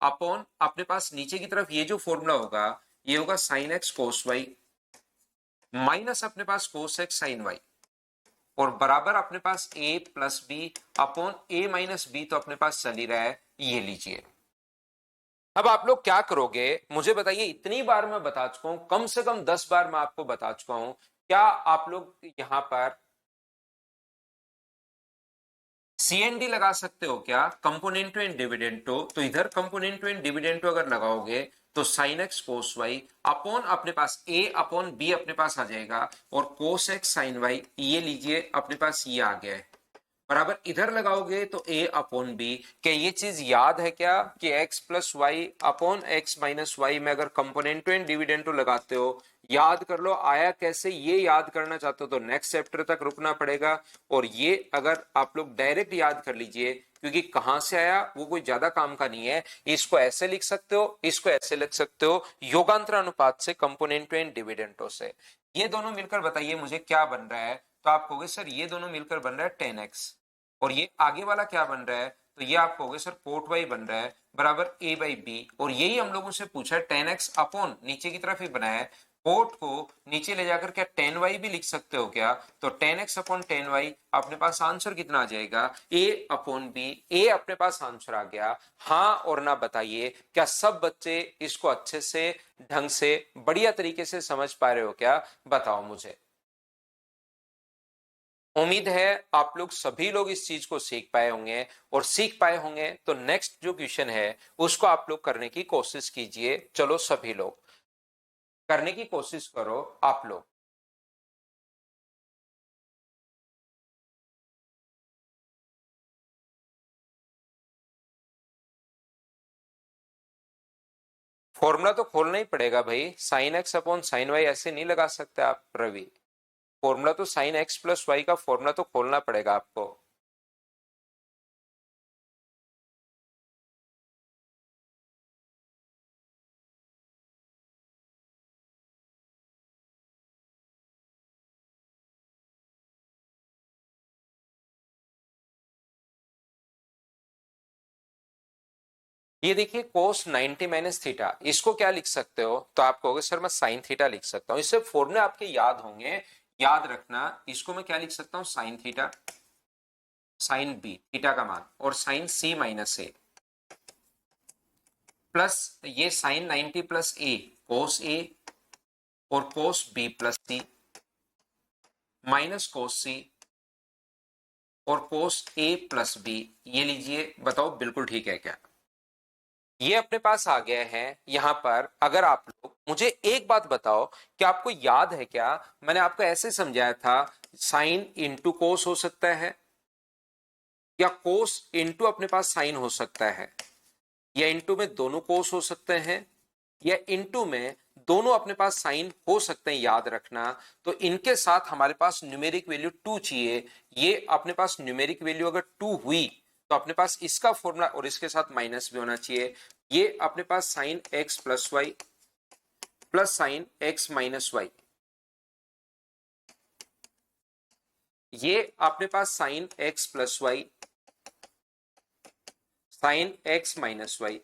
upon अपने पास नीचे की तरफ ये जो फॉर्मूला होगा ये होगा sine x cos Y minus अपने पास कोस एक्स साइन वाई और बराबर अपने पास a plus B upon a minus B तो अपने पास चल ही रहा है, ये लीजिए। अब आप लोग क्या करोगे मुझे बताइए, इतनी बार मैं बता चुका हूं, कम से कम 10 बार मैं आपको बता चुका हूं, क्या आप लोग यहां पर सीएनडी लगा सकते हो क्या? Componendo and dividendo. तो इधर कंपोनेंटो एंड डिविडेंटो अगर लगाओगे तो sine x cos y upon अपने पास ए अपॉन बी अपने पास आ जाएगा और कोस एक्स साइन वाई, ये लीजिए अपने पास ये आ गया है। बराबर इधर लगाओगे तो a अपॉन बी। क्या ये चीज याद है क्या कि x plus Y upon X minus Y में अगर कंपोनेंटो एंड डिविडेंटो लगाते हो, याद कर लो आया कैसे। ये याद करना चाहते हो तो नेक्स्ट चैप्टर तक रुकना पड़ेगा, और ये अगर आप लोग डायरेक्ट याद कर लीजिए क्योंकि कहां से आया वो कोई ज्यादा काम का नहीं है। इसको ऐसे लिख सकते हो, इसको ऐसे लिख सकते हो, योगांतर अनुपात से, कंपोनेंटो एंड डिविडेंटो से। ये दोनों मिलकर बताइए मुझे क्या बन रहा है? तो आप कहोगे सर ये दोनों मिलकर बन रहा है 10x, और ये आगे वाला क्या बन रहा है? तो ये आप कहोगे सर कोट वाई बन रहा है बराबर a बाई बी, और यही हम लोगों से पूछा है 10x अपॉन नीचे की तरफ ही बनाया है, कोट को नीचे ले जाकर क्या 10y भी लिख सकते हो क्या? तो 10x अपॉन 10y अपने पास आंसर कितना आ जाएगा? a upon B. a अपने पास आंसर आ गया। हाँ और ना बताइए, क्या सब बच्चे इसको अच्छे से, ढंग से, बढ़िया तरीके से समझ पा रहे हो क्या? बताओ मुझे। उम्मीद है आप लोग सभी लोग इस चीज को सीख पाए होंगे, और सीख पाए होंगे तो नेक्स्ट जो क्वेश्चन है उसको आप लोग करने की कोशिश कीजिए। चलो सभी लोग करने की कोशिश करो आप लोग। फॉर्मूला तो खोलना ही पड़ेगा भाई, sine X upon sine Y ऐसे नहीं लगा सकते आप रवि। फॉर्मूला तो साइन एक्स प्लस वाई का फॉर्मूला तो खोलना पड़ेगा आपको। ये देखिए कोस 90 माइनस थीटा, इसको क्या लिख सकते हो? तो आप कहोगे सर मैं साइन थीटा लिख सकता हूं। इससे फॉर्मूले आपके याद होंगे, याद रखना। इसको मैं क्या लिख सकता हूं? Sine theta, sine B theta का मान, और sine C minus A plus ये sine 90 plus A cos A और cos B plus C minus cos C और कोस ए प्लस बी। ये लीजिए, बताओ बिल्कुल ठीक है क्या? ये अपने पास आ गया है। यहां पर अगर आप लोग मुझे एक बात बताओ कि आपको याद है क्या, मैंने आपको ऐसे समझाया था, साइन इंटू कोस हो सकता है, या कोस इंटू अपने पास साइन हो सकता है, या इंटू में दोनों कोस हो सकते हैं, या इंटू में दोनों अपने पास साइन हो सकते हैं, याद रखना। तो इनके साथ हमारे पास न्यूमेरिक वैल्यू 2 चाहिए। ये अपने पास न्यूमेरिक वैल्यू अगर 2 हुई तो अपने पास इसका फॉर्मूला और इसके साथ माइनस भी होना चाहिए। ये अपने पास sine x plus y plus sine x minus y, ये अपने पास sine x plus y sine x minus y,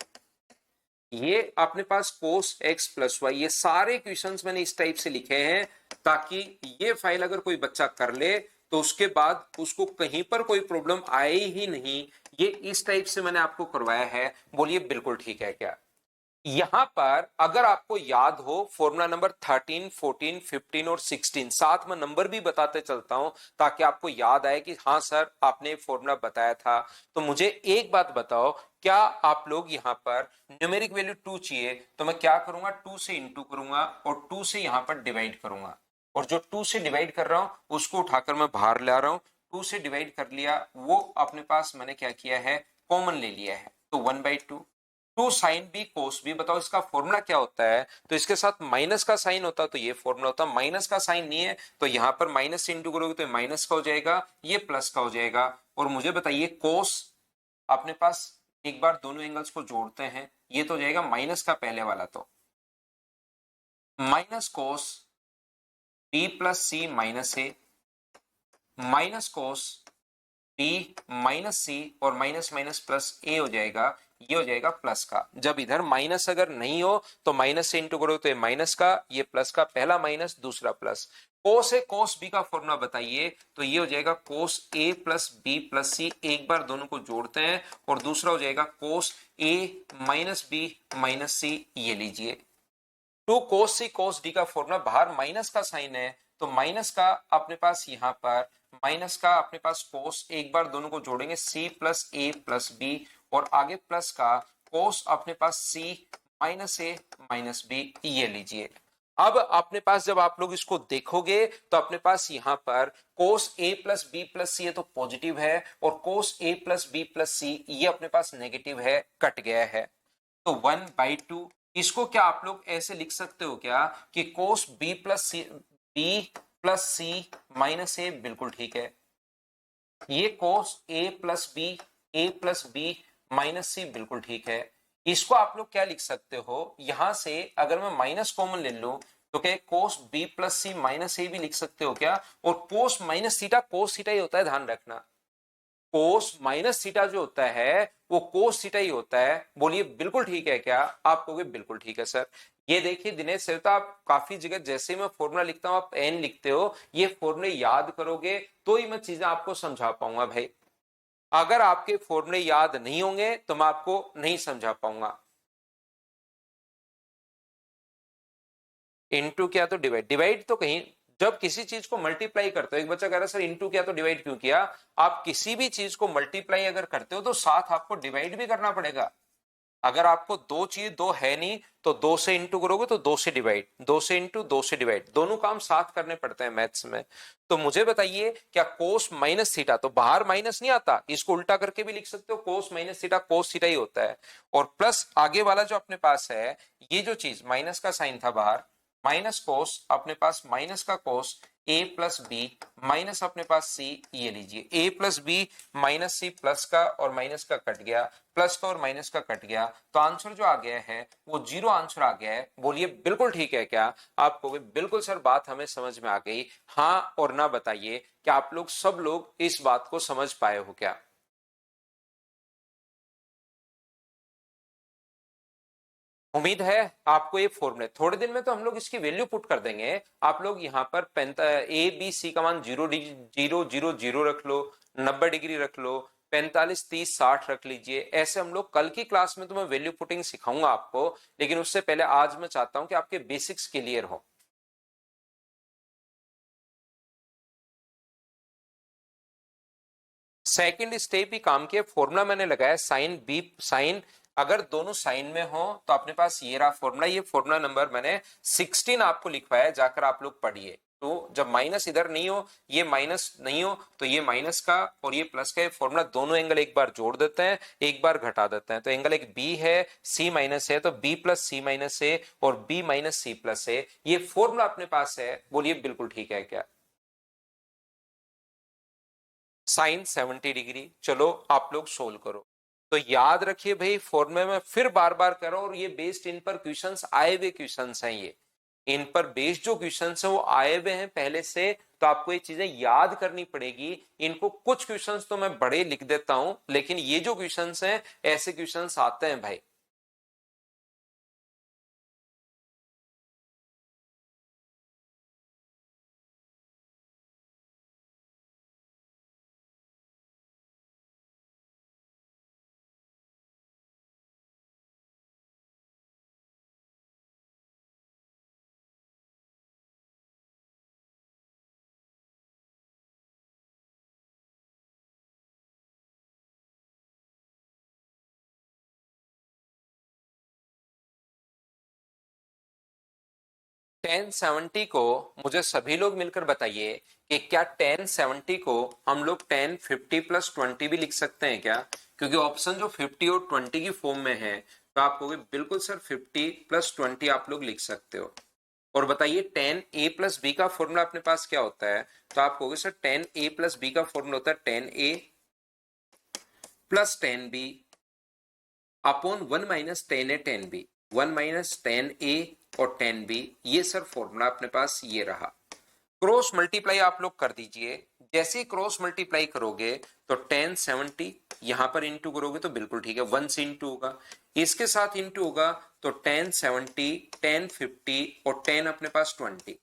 ये अपने पास कोस एक्स प्लस वाई। ये सारे क्वेश्चंस मैंने इस टाइप से लिखे हैं ताकि ये फाइल अगर कोई बच्चा कर ले तो उसके बाद उसको कहीं पर कोई प्रॉब्लम आए ही नहीं। ये इस टाइप से मैंने आपको करवाया है। बोलिए बिल्कुल ठीक है क्या? यहां पर अगर आपको याद हो फॉर्मूला नंबर 13, 14, 15 और 16, साथ में नंबर भी बताते चलता हूं ताकि आपको याद आए कि हाँ सर आपने फॉर्मूला बताया था। तो मुझे एक बात बताओ, क्या आप लोग यहां पर न्यूमेरिक वैल्यू 2 चाहिए तो मैं क्या करूंगा, 2 से इंटू करूंगा और 2 से यहां पर डिवाइड करूंगा, और जो 2 से डिवाइड कर रहा हूं उसको उठाकर मैं बाहर ला रहा हूं। 2 से डिवाइड कर लिया, वो अपने पास मैंने क्या किया है, कॉमन ले लिया है, तो 1/2। 2 साइन बी कोस बी, बताओ इसका फॉर्मूला क्या होता है? तो इसके साथ माइनस का साइन होता तो ये फॉर्मूला होता, माइनस का साइन नहीं है तो यहां पर माइनस से इंटू करोगे तो माइनस का हो जाएगा, ये प्लस का हो जाएगा। और मुझे बताइए कोस, अपने पास एक बार दोनों एंगल्स को जोड़ते हैं, ये तो हो जाएगा माइनस का पहले वाला, तो minus cos B plus C minus ए, माइनस कोस बी माइनस सी और माइनस माइनस प्लस ए हो जाएगा, ये हो जाएगा प्लस का। जब इधर माइनस अगर नहीं हो तो माइनस से इंटू करो तो ये माइनस का, ये प्लस का, पहला माइनस दूसरा प्लस। कोस ए कोस बी का फॉर्मूला बताइए, तो ये हो जाएगा कोस ए प्लस बी प्लस सी, एक बार दोनों को जोड़ते हैं, और दूसरा हो जाएगा कोस ए माइनस बी माइनस सी, ये लीजिए। 2 कोस सी कोस डी का फॉर्मूला, बाहर माइनस का साइन है तो माइनस का अपने पास यहां पर, माइनस का अपने पास कोस, एक बार दोनों को जोड़ेंगे सी प्लस ए प्लस बी, और आगे प्लस का कोस अपने पास सी माइनस ए माइनस बी, ये लीजिए। अब अपने पास जब आप लोग इसको देखोगे तो अपने पास यहां पर कोस ए प्लस बी प्लस सी है तो पॉजिटिव है, और कोस ए प्लस बी प्लस सी ये अपने पास नेगेटिव है, कट गया है। तो 1/2, इसको क्या आप लोग ऐसे लिख सकते हो क्या कि कोस बी प्लस सी माइनस ए, बिल्कुल ठीक है। ये कोस ए प्लस बी माइनस सी, बिल्कुल ठीक है। इसको आप लोग क्या लिख सकते हो, यहां से अगर मैं माइनस कॉमन ले लूं तो क्या cos B plus C minus A भी लिख सकते हो क्या? और cos minus theta cos theta ही होता है, ध्यान रखना। कोस माइनस थीटा जो होता है वो कोस थीटा ही होता है। बोलिए बिल्कुल ठीक है क्या? आप कहोगे बिल्कुल ठीक है सर। ये देखिए दिनेश सर, तो आप काफी जगह जैसे मैं फॉर्मूला लिखता हूं आप एन लिखते हो, ये फॉर्मूले याद करोगे तो ही मैं चीजें आपको समझा पाऊंगा भाई। अगर आपके फॉर्मूले याद नहीं होंगे तो मैं आपको नहीं समझा पाऊंगा। इनटू क्या तो डिवाइड, डिवाइड तो कहीं जब किसी चीज को मल्टीप्लाई करते हो, एक बच्चा कह रहा है सर इनटू क्या तो डिवाइड क्यों किया? आप किसी भी चीज को मल्टीप्लाई अगर करते हो तो साथ आपको डिवाइड भी करना पड़ेगा। अगर आपको दो चीज दो है नहीं तो 2 से इंटू करोगे तो 2 से डिवाइड, 2 से इंटू 2 से डिवाइड, दोनों काम साथ करने पड़ते हैं मैथ्स में। तो मुझे बताइए क्या कोस माइनस थीटा, तो बाहर माइनस नहीं आता, इसको उल्टा करके भी लिख सकते हो, cos minus theta cos theta ही होता है। और प्लस आगे वाला जो अपने पास है, ये जो चीज माइनस का साइन था बाहर, माइनस कोस अपने पास माइनस का कोस ए प्लस बी माइनस अपने पास सी, ये लीजिए ए प्लस बी माइनस सी, प्लस का और माइनस का कट गया, प्लस का और माइनस का कट गया, तो आंसर जो आ गया है वो 0 आंसर आ गया है। बोलिए बिल्कुल ठीक है क्या? आप कहोगे बिल्कुल सर बात हमें समझ में आ गई। हाँ और ना बताइए कि आप लोग सब लोग इस बात को समझ पाए हो क्या? उम्मीद है आपको ये फॉर्मूले, थोड़े दिन में तो हम लोग इसकी वैल्यू पुट कर देंगे। आप लोग यहाँ पर ए बी सी का मान 0 0 0 0 रख लो, 90 डिग्री रख लो, 45 30 60 रख लीजिए। ऐसे हम लोग कल की क्लास में तो मैं वैल्यू पुटिंग सिखाऊंगा आपको, लेकिन उससे पहले आज मैं चाहता हूं कि आपके बेसिक्स क्लियर हो। सेकंड स्टेप ही काम किया, फॉर्मूला मैंने लगाया साइन बी साइन अगर दोनों साइन में हो तो अपने पास ये रहा फॉर्मूला, ये फॉर्मूला नंबर मैंने 16 आपको लिखवाया, जाकर आप लोग पढ़िए। तो जब माइनस इधर नहीं हो, ये माइनस नहीं हो, तो ये माइनस का और ये प्लस का फॉर्मूला दोनों एंगल एक बार जोड़ देते हैं, एक बार घटा देते हैं। तो एंगल एक बी है, सी माइनस है, तो बी प्लस सी माइनस ए और बी माइनस सी प्लस ए, ये फॉर्मूला अपने पास है। बोलिए बिल्कुल ठीक है क्या? Sine 70 degree. चलो आप लोग सोल्व करो। तो याद रखिए भाई, फॉर्मूले में फिर बार बार करो, और ये बेस्ड इन पर क्वेश्चंस आए हुए क्वेश्चंस हैं, ये इन पर बेस्ड जो क्वेश्चंस हैं वो आए हुए हैं पहले से, तो आपको ये चीजें याद करनी पड़ेगी। इनको कुछ क्वेश्चंस तो मैं बड़े लिख देता हूं, लेकिन ये जो क्वेश्चंस हैं ऐसे क्वेश्चंस आते हैं भाई। टेन 70 को मुझे सभी लोग मिलकर बताइए कि क्या टेन 70 को हम लोग टेन 50 प्लस 20 भी लिख सकते हैं क्या? क्योंकि ऑप्शन जो 50 और 20 की फॉर्म में है, तो आप कहोगे बिल्कुल सर 50 प्लस 20 आप लोग लिख सकते हो। और बताइए टेन ए प्लस बी का फॉर्मूला अपने पास क्या होता है? तो आप कहोगे sir tan A plus B का फॉर्मूला होता है tan A plus tan B upon one minus tan A tan B, one minus tan A और टेन बी, ये सर फॉर्मूला अपने पास ये रहा। क्रॉस मल्टीप्लाई आप लोग कर दीजिए। जैसे ही क्रॉस मल्टीप्लाई करोगे तो टेन 70 यहां पर इंटू करोगे तो बिल्कुल ठीक है, वन से इंटू होगा, इसके साथ इंटू होगा, तो टेन 70, टेन 50 और टेन अपने पास 20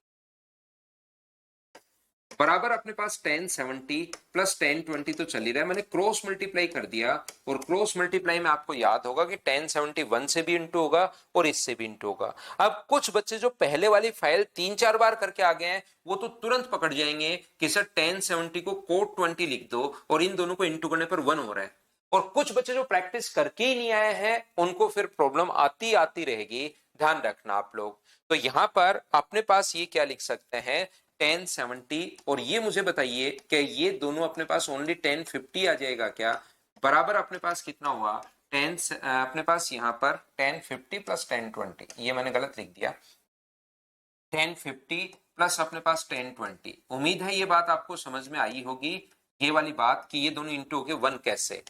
बराबर अपने पास टेन 70 प्लस टेन 20 तो चल ही रहा है। मैंने क्रॉस मल्टीप्लाई कर दिया, और क्रॉस मल्टीप्लाई में आपको याद होगा कि टेन 71 से भी इंटू होगा और इससे भी इंटू होगा। अब कुछ बच्चे जो पहले वाली फाइल 3-4 बार करके आ गए हैं, वो तो तुरंत पकड़ जाएंगे कि सर टेन 70 को कोट 20 लिख दो और इन दोनों को इंटू करने पर 1 हो रहा है। और कुछ बच्चे जो प्रैक्टिस करके ही नहीं आए हैं, उनको फिर प्रॉब्लम आती आती रहेगी, ध्यान रखना आप लोग। तो यहां पर अपने पास ये क्या लिख सकते हैं, टेन 70, और ये मुझे बताइए कि ये दोनों अपने पास ओनली टेन 50 आ जाएगा क्या? बराबर अपने पास कितना हुआ, टेन अपने पास यहाँ पर टेन 50 प्लस टेन 20, ये मैंने गलत लिख दिया, टेन 50 प्लस अपने पास टेन 20। उम्मीद है ये बात आपको समझ में आई होगी, ये वाली बात कि ये दोनों इंटू हो गए 1 कैसे।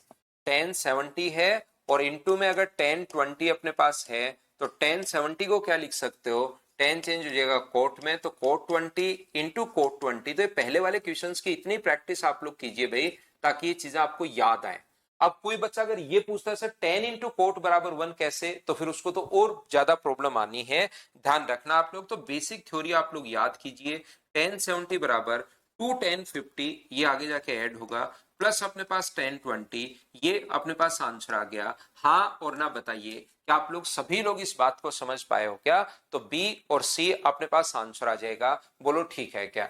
टेन 70 है और इंटू में अगर टेन 20 अपने पास है, तो टेन 70 को क्या लिख सकते हो, टेन चेंज हो जाएगा कोट में, तो कोट 20 इंटू कोट 20। तो पहले वाले क्वेश्चंस की इतनी प्रैक्टिस आप लोग कीजिए भाई, ताकि ये चीजें आपको याद आए। अब कोई बच्चा अगर ये पूछता है सर टेन इंटू कोट बराबर 1 कैसे, तो फिर उसको तो और ज्यादा प्रॉब्लम आनी है। ध्यान रखना आप लोग, तो बेसिक थ्योरी आप लोग याद कीजिए। टेन 70 बराबर टू टेन 50, ये आगे जाके ऐड होगा, प्लस अपने पास टेन 20, ये अपने पास आंसर आ गया। हाँ और ना बताइए, क्या आप लोग सभी लोग इस बात को समझ पाए हो क्या? तो बी और सी अपने पास आंसर आ जाएगा। बोलो ठीक है क्या?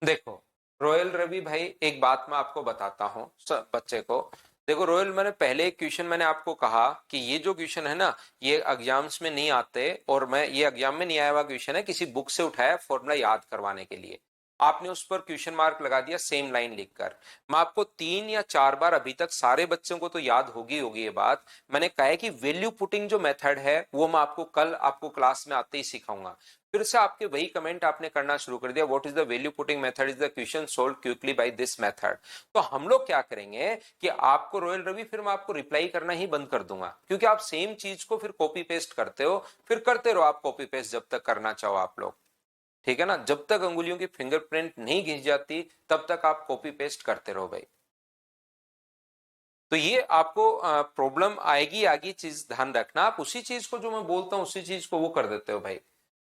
देखो रोयल रवि भाई, एक बात मैं आपको बताता हूँ सब बच्चे को। देखो रोयल, मैंने पहले एक क्वेश्चन मैंने आपको कहा कि ये जो क्वेश्चन है ना, ये एग्जाम्स में नहीं आते, और मैं ये एग्जाम में नहीं आया हुआ क्वेश्चन है, किसी बुक से उठाया फॉर्मूला याद करवाने के लिए। आपने उस पर क्वेश्चन मार्क लगा दिया सेम लाइन लिखकर। मैं आपको 3 या 4 बार, अभी तक सारे बच्चों को तो याद होगी होगी ये बात, मैंने कहा है कि वैल्यू पुटिंग जो मेथड है वो मैं आपको कल आपको क्लास में आते ही सिखाऊंगा। फिर से आपके वही कमेंट आपने करना शुरू कर दिया, what is the value putting method, is the question solve quickly by this method. तो हम लोग क्या करेंगे कि आपको रोयल रवि, फिर मैं आपको रिप्लाई करना ही बंद कर दूंगा, क्योंकि आप सेम चीज को फिर कॉपी पेस्ट करते हो। फिर करते रहो आप कॉपी पेस्ट जब तक करना चाहो आप लोग, ठीक है ना? जब तक अंगुलियों की फिंगरप्रिंट नहीं घिस जाती, तब तक आप कॉपी पेस्ट करते रहो भाई। तो ये आपको प्रॉब्लम आएगी आगे, चीज ध्यान रखना। आप उसी चीज को जो मैं बोलता हूँ उसी चीज को वो कर देते हो भाई।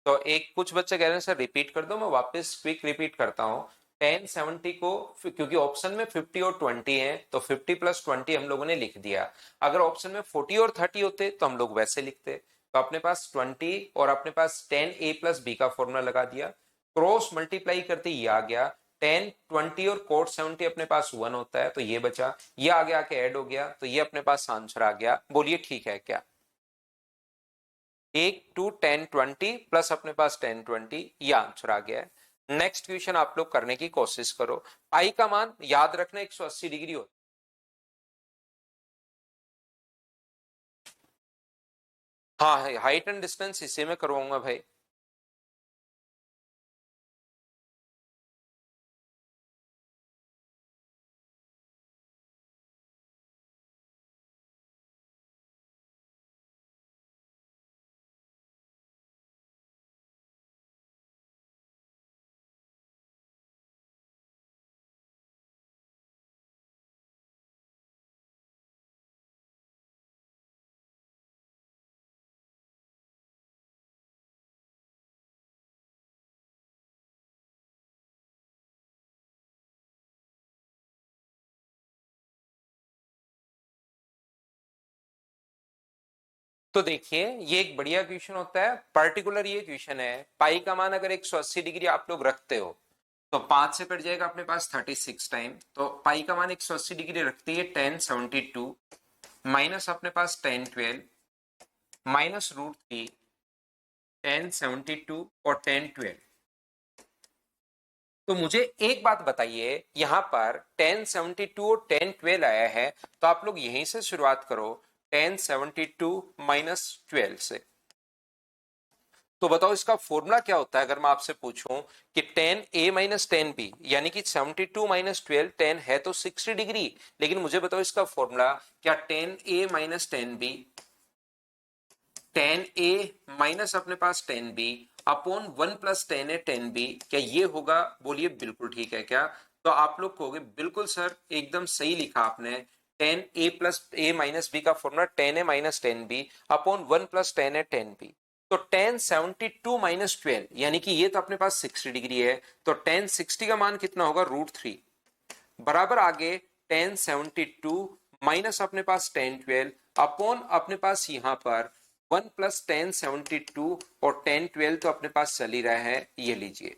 तो एक कुछ बच्चे कह रहे हैं सर रिपीट कर दो, मैं वापस क्विक रिपीट करता हूँ। टेन 70 को, क्योंकि ऑप्शन में 50 और 20 है, तो 50 प्लस 20 हम लोगों ने लिख दिया। अगर ऑप्शन में 40 और 30 होते तो हम लोग वैसे लिखते। तो अपने पास 20 और अपने पास टेन ए प्लस बी का फॉर्मूला लगा दिया, क्रॉस मल्टीप्लाई करते ये आ गया, tan 20 और cot 70 अपने पास 1 होता है, तो ये बचा, ये आगे आके ऐड हो गया, तो ये अपने पास आंसर आ गया। बोलिए ठीक है क्या? 1 to tan 20 प्लस अपने पास tan 20, ये आंसर आ गया है। नेक्स्ट क्वेश्चन आप लोग करने की कोशिश करो। पाई का मान याद रखना 180 डिग्री होता है। हाँ, हाइट एंड डिस्टेंस इसी में करवाऊंगा भाई। तो देखिए, ये एक बढ़िया क्वेश्चन होता है। पर्टिकुलर ये क्वेश्चन है, पाई का मान अगर 180 डिग्री आप लोग रखते हो तो 5 से कट जाएगा अपने पास 36 टाइम, तो पाई का मान 180 डिग्री रखती है tan 72 माइनस अपने पास tan 12 माइनस √3 tan 72 और tan 12। तो मुझे एक बात बताइए, यहां पर tan 72 और tan 12 आया है, तो आप लोग यहीं से शुरुआत करो, tan 72 माइनस 12 से। तो बताओ इसका फॉर्मूला क्या होता है? अगर मैं आपसे पूछूं कि tan a minus tan b, यानी कि 72 माइनस 12, tan है तो 60 डिग्री, लेकिन मुझे बताओ इसका फॉर्मूला क्या? tan a minus tan b, tan a minus अपने पास tan b upon 1 plus tan a tan b, क्या ये होगा? बोलिए बिल्कुल ठीक है क्या? तो आप लोग कहोगे बिल्कुल सर, एकदम सही लिखा आपने। tan a plus a minus b का formula tan a minus tan b upon 1 plus tan a tan b। तो tan 72 माइनस 12, यानी कि ये तो अपने पास 60 डिग्री है, तो tan 60 का मान कितना होगा? √3 बराबर आगे tan 72 माइनस अपने पास tan 12 अपॉन अपने पास यहां पर 1 प्लस tan 72 और tan 12 तो अपने पास चल ही रहा है, ये लीजिए।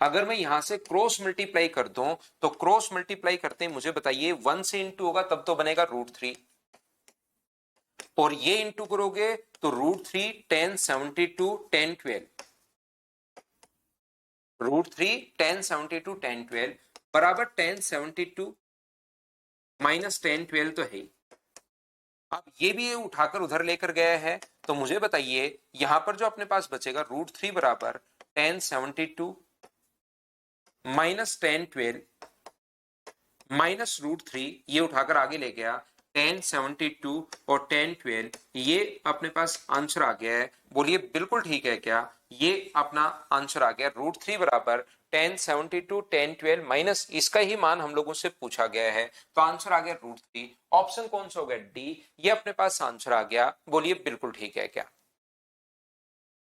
अगर मैं यहां से क्रॉस मल्टीप्लाई कर दूं, तो क्रॉस मल्टीप्लाई करते हैं, मुझे बताइए 1 से इंटू होगा तब तो बनेगा √3, और ये इंटू करोगे तो √3 tan 72 tan 12, √3 tan 72 tan 12 बराबर tan 72 माइनस tan 12 तो है ही। अब ये भी उठाकर उधर लेकर गया है, तो मुझे बताइए यहां पर जो अपने पास बचेगा √3 बराबर tan 72 माइनस tan 12 माइनस √3, ये उठाकर आगे ले गया, tan 72 और tan 12, ये अपने पास आंसर आ गया है। बोलिए बिल्कुल ठीक है क्या? ये अपना आंसर आ गया, √3 बराबर tan 72 tan 12 माइनस इसका ही मान हम लोगों से पूछा गया है, तो आंसर आ गया √3। ऑप्शन कौन सा हो गया? डी, ये अपने पास आंसर आ गया। बोलिए बिल्कुल ठीक है क्या?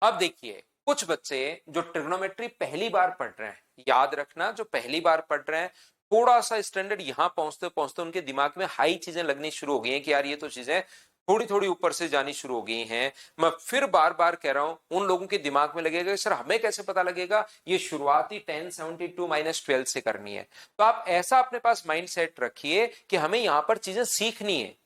अब देखिए, कुछ बच्चे जो ट्रिग्नोमेट्री पहली बार पढ़ रहे हैं, याद रखना जो पहली बार पढ़ रहे हैं, थोड़ा सा स्टैंडर्ड यहां पहुंचते पहुंचते उनके दिमाग में हाई चीजें लगनी शुरू हो गई हैं कि यार ये तो चीजें थोड़ी थोड़ी ऊपर से जानी शुरू हो गई हैं। मैं फिर बार बार कह रहा हूं, उन लोगों के दिमाग में लगेगा सर हमें कैसे पता लगेगा? ये शुरुआती tan 72 माइनस 12 से करनी है। तो आप ऐसा अपने पास माइंड सेट रखिए कि हमें यहां पर चीजें सीखनी है।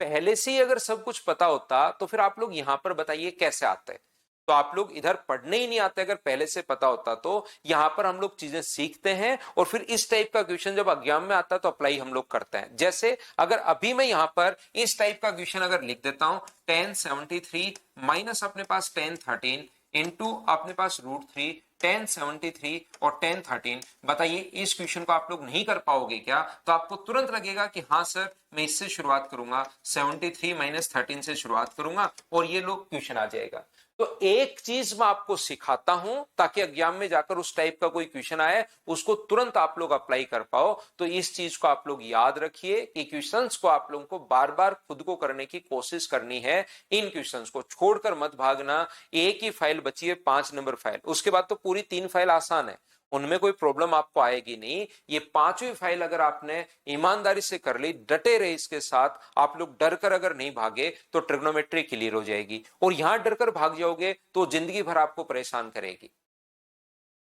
पहले से ही अगर सब कुछ पता होता तो फिर आप लोग यहां पर बताइए कैसे आते? तो आप लोग इधर पढ़ने ही नहीं आते। अगर पहले से पता होता तो यहां पर हम लोग चीजें सीखते हैं, और फिर इस टाइप का क्वेश्चन जब एग्जाम में आता है तो अप्लाई हम लोग करते हैं। जैसे अगर अभी मैं यहां पर इस टाइप का क्वेश्चन अगर लिख देता हूं, tan 73 माइनस अपने पास tan 13 इंटू अपने पास √3 tan 73 और tan 13, बताइए इस क्वेश्चन को आप लोग नहीं कर पाओगे क्या? तो आपको तुरंत लगेगा कि हाँ सर मैं इससे शुरुआत करूंगा, 73 माइनस 13 से शुरुआत करूंगा, और ये लोग क्वेश्चन आ जाएगा। तो एक चीज मैं आपको सिखाता हूं ताकि एग्जाम में जाकर उस टाइप का कोई क्वेश्चन आए उसको तुरंत आप लोग अप्लाई कर पाओ। तो इस चीज को आप लोग याद रखिए कि क्वेश्चंस को आप लोगों को बार बार खुद को करने की कोशिश करनी है। इन क्वेश्चंस को छोड़कर मत भागना। एक ही फाइल बची है 5 नंबर फाइल, उसके बाद तो पूरी 3 फाइल आसान है, उनमें कोई प्रॉब्लम आपको आएगी नहीं। ये 5वीं फाइल अगर आपने ईमानदारी से कर ली, डटे रहे इसके साथ, आप लोग डर कर अगर नहीं भागे तो ट्रिग्नोमेट्री क्लियर हो जाएगी। और यहां डर कर भाग जाओगे तो जिंदगी भर आपको परेशान करेगी।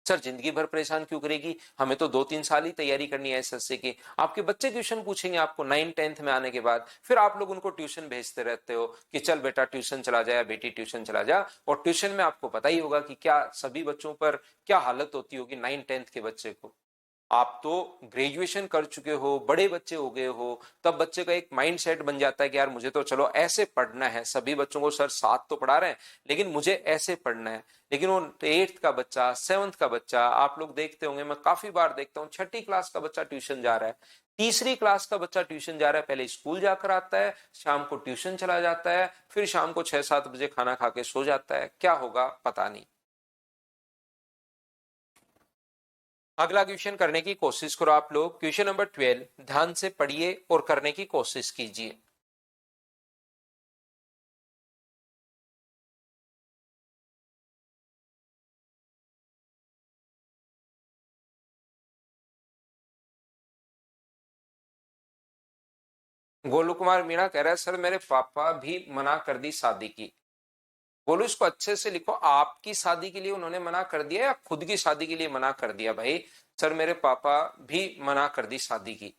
सर जिंदगी भर परेशान क्यों करेगी, हमें तो 2-3 साल ही तैयारी करनी है एसएससी की। आपके बच्चे ट्यूशन पूछेंगे आपको 9-10th में आने के बाद, फिर आप लोग उनको ट्यूशन भेजते रहते हो कि चल बेटा ट्यूशन चला जा या बेटी ट्यूशन चला जा। और ट्यूशन में आपको पता ही होगा कि क्या सभी बच्चों पर क्या हालत होती होगी 9-10th के बच्चे को। आप तो ग्रेजुएशन कर चुके हो, बड़े बच्चे हो गए हो, तब बच्चे का एक माइंड सेट बन जाता है कि यार मुझे तो चलो ऐसे पढ़ना है, सभी बच्चों को सर 7 तो पढ़ा रहे हैं लेकिन मुझे ऐसे पढ़ना है। लेकिन वो 8th का बच्चा, 7th का बच्चा, आप लोग देखते होंगे, मैं काफी बार देखता हूँ, 6ठी क्लास का बच्चा ट्यूशन जा रहा है, तीसरी क्लास का बच्चा ट्यूशन जा रहा है, पहले स्कूल जाकर आता है, शाम को ट्यूशन चला जाता है, फिर शाम को 6-7 बजे खाना खा के सो जाता है। क्या होगा पता नहीं। अगला क्वेश्चन करने की कोशिश करो आप लोग। क्वेश्चन नंबर 12 ध्यान से पढ़िए और करने की कोशिश कीजिए। गोलू कुमार मीणा कह रहा है सर मेरे पापा भी मना कर दी शादी की। गोलू इसको अच्छे से लिखो, आपकी शादी के लिए उन्होंने मना कर दिया या खुद की शादी के लिए मना कर दिया। भाई सर मेरे पापा भी मना कर दी शादी की,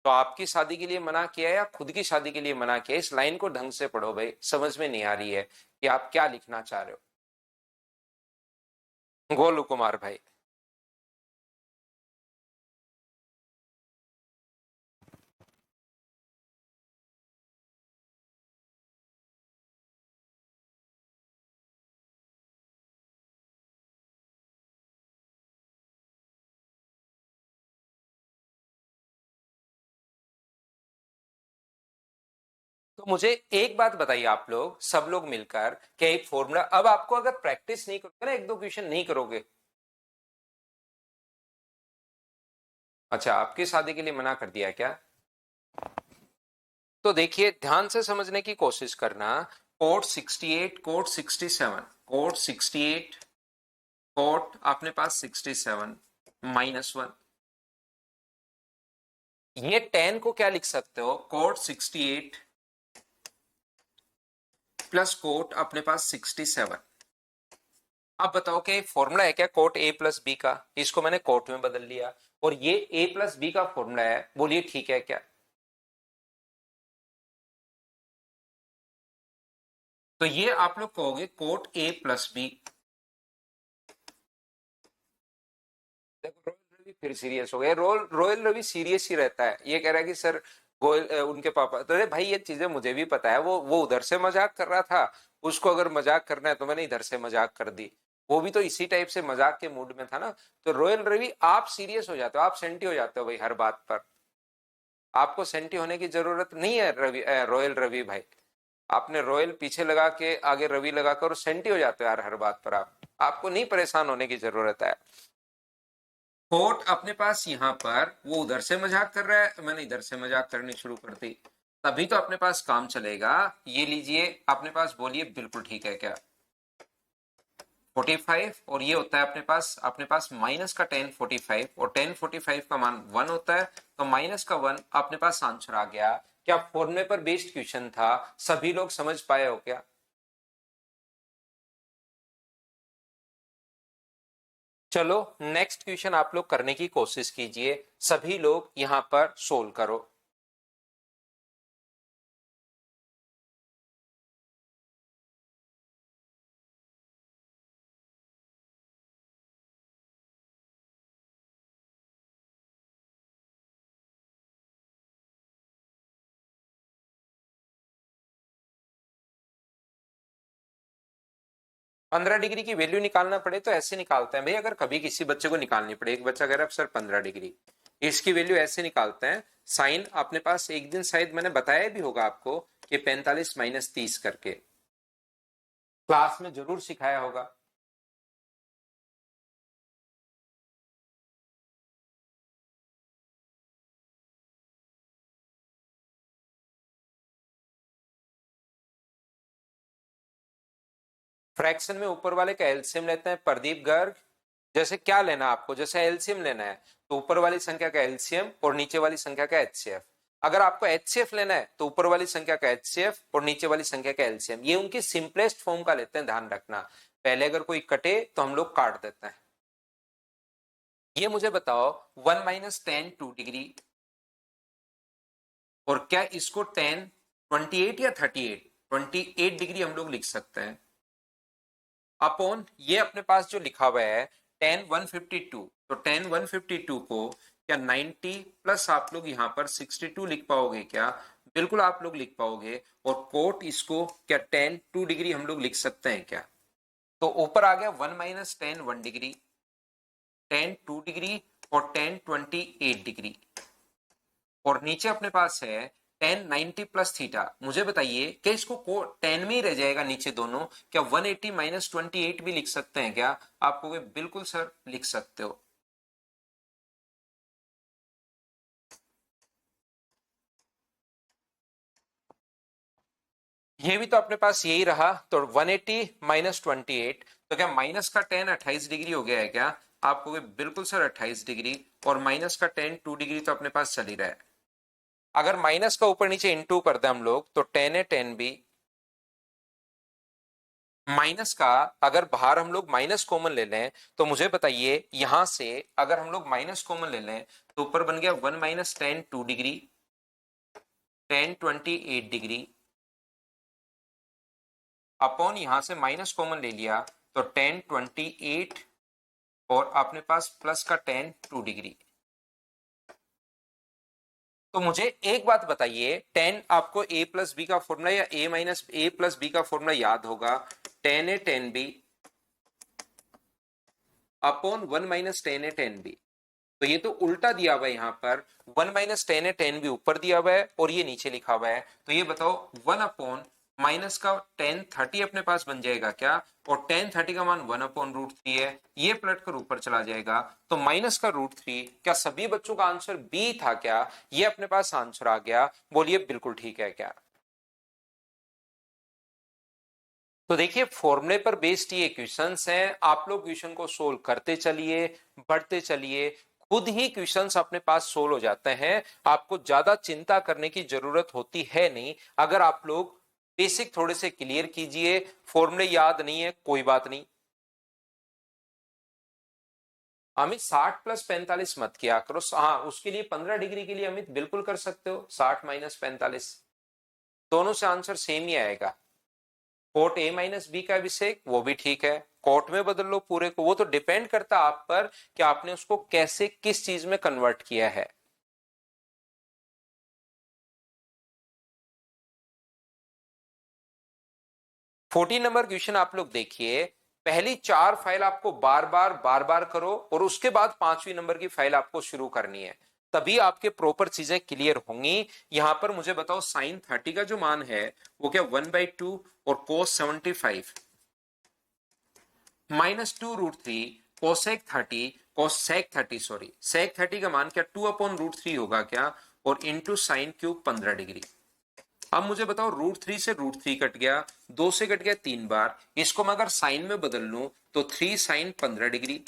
तो आपकी शादी के लिए मना किया या खुद की शादी के लिए मना किया, इस लाइन को ढंग से पढ़ो भाई, समझ में नहीं आ रही है कि आप क्या लिखना चाह रहे हो गोलू कुमार भाई। तो मुझे एक बात बताइए आप लोग, सब लोग मिलकर, क्या एक फॉर्मूला, अब आपको अगर प्रैक्टिस नहीं करोगे ना, 1-2 क्वेश्चन नहीं करोगे। अच्छा आपकी शादी के लिए मना कर दिया क्या। तो देखिए ध्यान से समझने की कोशिश करना। कोट 68, कोट 67, कोट 68, कोट अपने पास 67 -1, ये 10 को क्या लिख सकते हो, कोट 68 प्लस कोट अपने पास 67। आप बताओ कि फॉर्मूला है क्या कोट ए प्लस बी का, इसको मैंने कोट में बदल लिया और ये ए प्लस बी का फॉर्मूला है, बोलिए ठीक है क्या। तो ये आप लोग कहोगे कोट ए प्लस बी। देखो रोयल रवि फिर सीरियस हो गया, रोयल रवि सीरियस ही रहता है, ये कह रहा है कि सर गोयल उनके पापा, तो अरे भाई ये चीजें मुझे भी पता है, वो उधर से मजाक कर रहा था, उसको अगर मजाक करना है तो मैंने इधर से मजाक कर दी, वो भी तो इसी टाइप से मजाक के मूड में था ना। तो रोयल रवि आप सीरियस हो जाते हो, आप सेंटी हो जाते हो भाई हर बात पर, आपको सेंटी होने की जरूरत नहीं है रॉयल रवि भाई। आपने रॉयल पीछे लगा के आगे रवि लगाकर सेंटी हो जाते हो यार हर बात पर, आपको नहीं परेशान होने की जरूरत है। कोट अपने पास यहाँ पर, वो उधर से मजाक कर रहा है, मैंने इधर से मजाक करनी शुरू कर दी, तभी तो अपने पास काम चलेगा। ये लीजिए अपने पास, बोलिए बिल्कुल ठीक है क्या, 45, और ये होता है अपने पास माइनस का टेन 45, और टेन 45 का मान 1 होता है, तो माइनस का 1 अपने पास आंसर आ गया। क्या फॉर्मूले पर बेस्ड क्वेश्चन था, सभी लोग समझ पाए हो क्या। चलो नेक्स्ट क्वेश्चन आप लोग करने की कोशिश कीजिए, सभी लोग यहां पर सोल्व करो। 15 डिग्री की वैल्यू निकालना पड़े तो ऐसे निकालते हैं भाई, अगर कभी किसी बच्चे को निकालनी पड़े, एक बच्चा कह रहा है सर 15 डिग्री, इसकी वैल्यू ऐसे निकालते हैं। साइन अपने पास एक दिन शायद मैंने बताया भी होगा आपको कि 45 - 30 करके, क्लास में जरूर सिखाया होगा। फ्रैक्शन में ऊपर वाले का एलसीएम लेते हैं प्रदीप गर्ग। जैसे क्या लेना आपको, जैसे एलसीएम लेना है तो ऊपर वाली संख्या का एलसीएम और नीचे वाली संख्या का एचसीएफ। अगर आपको एचसीएफ लेना है तो ऊपर वाली संख्या का एचसीएफ और नीचे वाली संख्या का एलसीएम, ये उनकी सिंपलेस्ट फॉर्म का लेते हैं, ध्यान रखना। पहले अगर कोई कटे तो हम लोग काट देते हैं, ये मुझे बताओ 1 माइनस टेन 2 डिग्री, और क्या इसको 10 28 या 38 28 डिग्री हम लोग लिख सकते हैं अपॉन ये अपने पास जो लिखा हुआ है 10 152, तो 10 152 को क्या 90 प्लस आप लोग यहाँ पर 62 लिख पाओगे क्या? बिल्कुल आप लोग लिख पाओगे। और कोट इसको क्या 10 2 डिग्री हम लोग लिख सकते हैं क्या? तो ऊपर आ गया 1 माइनस टेन 1 डिग्री, 10 2 डिग्री और 10 28 डिग्री, और नीचे अपने पास है 10 90 प्लस थीटा। मुझे बताइए क्या इसको 10 में ही रह जाएगा नीचे दोनों? क्या 180 माइनस 28 भी लिख सकते हैं क्या? आपको बिल्कुल सर लिख सकते हो। ये भी तो अपने पास यही रहा, तो 180 माइनस 28, तो क्या माइनस का 10 28 डिग्री हो गया है क्या? आपको बिल्कुल सर 28 डिग्री, और माइनस का 10 2 डिग्री तो अपने पास चल ही रहा है। अगर माइनस का ऊपर नीचे इंटू कर दे हम लोग तो 10 है 10 भी, माइनस का अगर बाहर हम लोग माइनस कॉमन ले लें तो मुझे बताइए यहां से अगर हम लोग माइनस कॉमन ले लें तो ऊपर बन गया 1 minus ten 2 degree, 10 28 degree, upon यहां से माइनस कॉमन ले लिया तो 10 28, और अपने पास प्लस का 10 2 डिग्री। तो मुझे एक बात बताइए, 10 आपको ए प्लस बी का फॉर्मूला या ए माइनस ए प्लस बी का फॉर्मूला याद होगा? 10 ए 10 बी अपॉन 1 माइनस 10 ए 10 बी। तो ये तो उल्टा दिया हुआ है यहाँ पर, 1 माइनस टेन है 10 भी ऊपर दिया हुआ है और ये नीचे लिखा हुआ है। तो ये बताओ 1 अपॉन माइनस का 10 30 अपने पास बन जाएगा क्या? और 10 30 का मान 1 अपॉन रूट थ्री है, ये पलट कर ऊपर चला जाएगा, तो माइनस का रूट थ्री। क्या सभी बच्चों का आंसर बी था क्या? ये अपने पास आंसर आ गया, बोलिए बिल्कुल ठीक है क्या? तो देखिए फॉर्मूले पर बेस्ड ये क्वेश्चंस हैं, आप लोग क्वेश्चन को सोल्व करते चलिए, बढ़ते चलिए, खुद ही क्वेश्चंस अपने पास सोल्व हो जाते हैं। आपको ज्यादा चिंता करने की जरूरत होती है नहीं। अगर आप लोग बेसिक थोड़े से क्लियर कीजिए, फॉर्मूले याद नहीं है कोई बात नहीं। अमित 60 प्लस 45 मत किया करो, हाँ उसके लिए 15 डिग्री के लिए अमित बिल्कुल कर सकते हो, 60 माइनस 45 दोनों से आंसर सेम ही आएगा। कोट ए माइनस बी का अभिषेक वो भी ठीक है, कोट में बदल लो पूरे को, वो तो डिपेंड करता आप पर कि आपने उसको कैसे किस चीज में कन्वर्ट किया है। फोर्टीन नंबर क्वेश्चन आप लोग देखिए, पहली चार फाइल आपको बार बार करो और उसके बाद पांचवी नंबर की फाइल आपको शुरू करनी है, तभी आपके प्रॉपर चीजें क्लियर होंगी। यहां पर मुझे बताओ साइन 30 का जो मान है वो क्या 1/2 और कोस 75 -2√3 कोसेक 30 कोसेक 30 सॉरी सेक 30 का मान क्या 2/√3 होगा क्या? और इंटू साइन क्यूब 15 डिग्री। अब मुझे बताओ √3 से √3 कट गया, 2 से कट गया 3 बार, इसको मैं अगर साइन में बदल लूं तो 3 sine 15 degree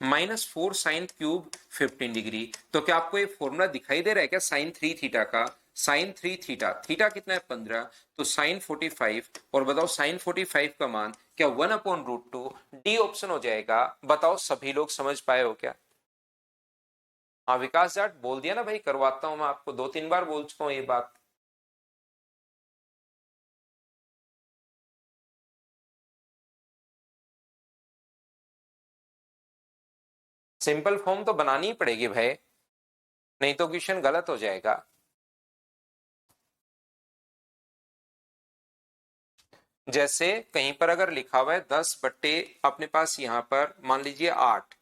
-4 sine cube 15 degree. तो क्या आपको ये फॉर्मूला दिखाई दे रहा है क्या साइन 3 थीटा का? साइन 3 थीटा, थीटा कितना है 15, तो साइन 45, और बताओ साइन 45 का मान क्या 1/√2, डी ऑप्शन हो जाएगा। बताओ सभी लोग समझ पाए हो क्या? हाँ विकास जाट बोल दिया ना भाई, करवाता हूं मैं आपको, 2 3 बार बोल चुका हूं ये बात। सिंपल फॉर्म तो बनानी ही पड़ेगी भाई, नहीं तो क्वेश्चन गलत हो जाएगा। जैसे कहीं पर अगर लिखा हुआ है 10 बट्टे अपने पास यहाँ पर मान लीजिए 8,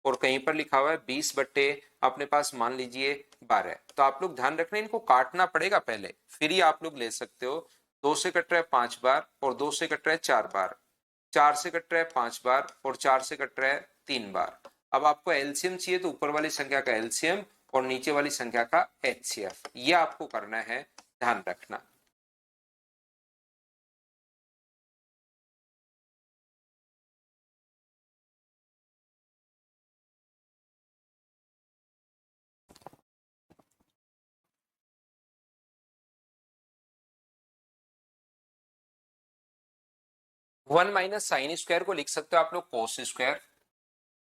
और कहीं पर लिखा हुआ है 20 बट्टे अपने पास मान लीजिए 12, तो आप लोग ध्यान रखना इनको काटना पड़ेगा पहले, फिर ही आप लोग ले सकते हो। 2 से कट रहा है 5 बार, और 2 से कट रहा है 4 बार, 4 से कट रहा है 5 बार, और 4 से कट रहा है 3 बार। अब आपको एलसीएम चाहिए तो ऊपर वाली संख्या का एलसीएम और नीचे वाली संख्या का एचसीएफ, ये आपको करना है, ध्यान रखना। 1 माइनस साइन स्क्वायर को लिख सकते हो आप लोग कोस स्क्वायर,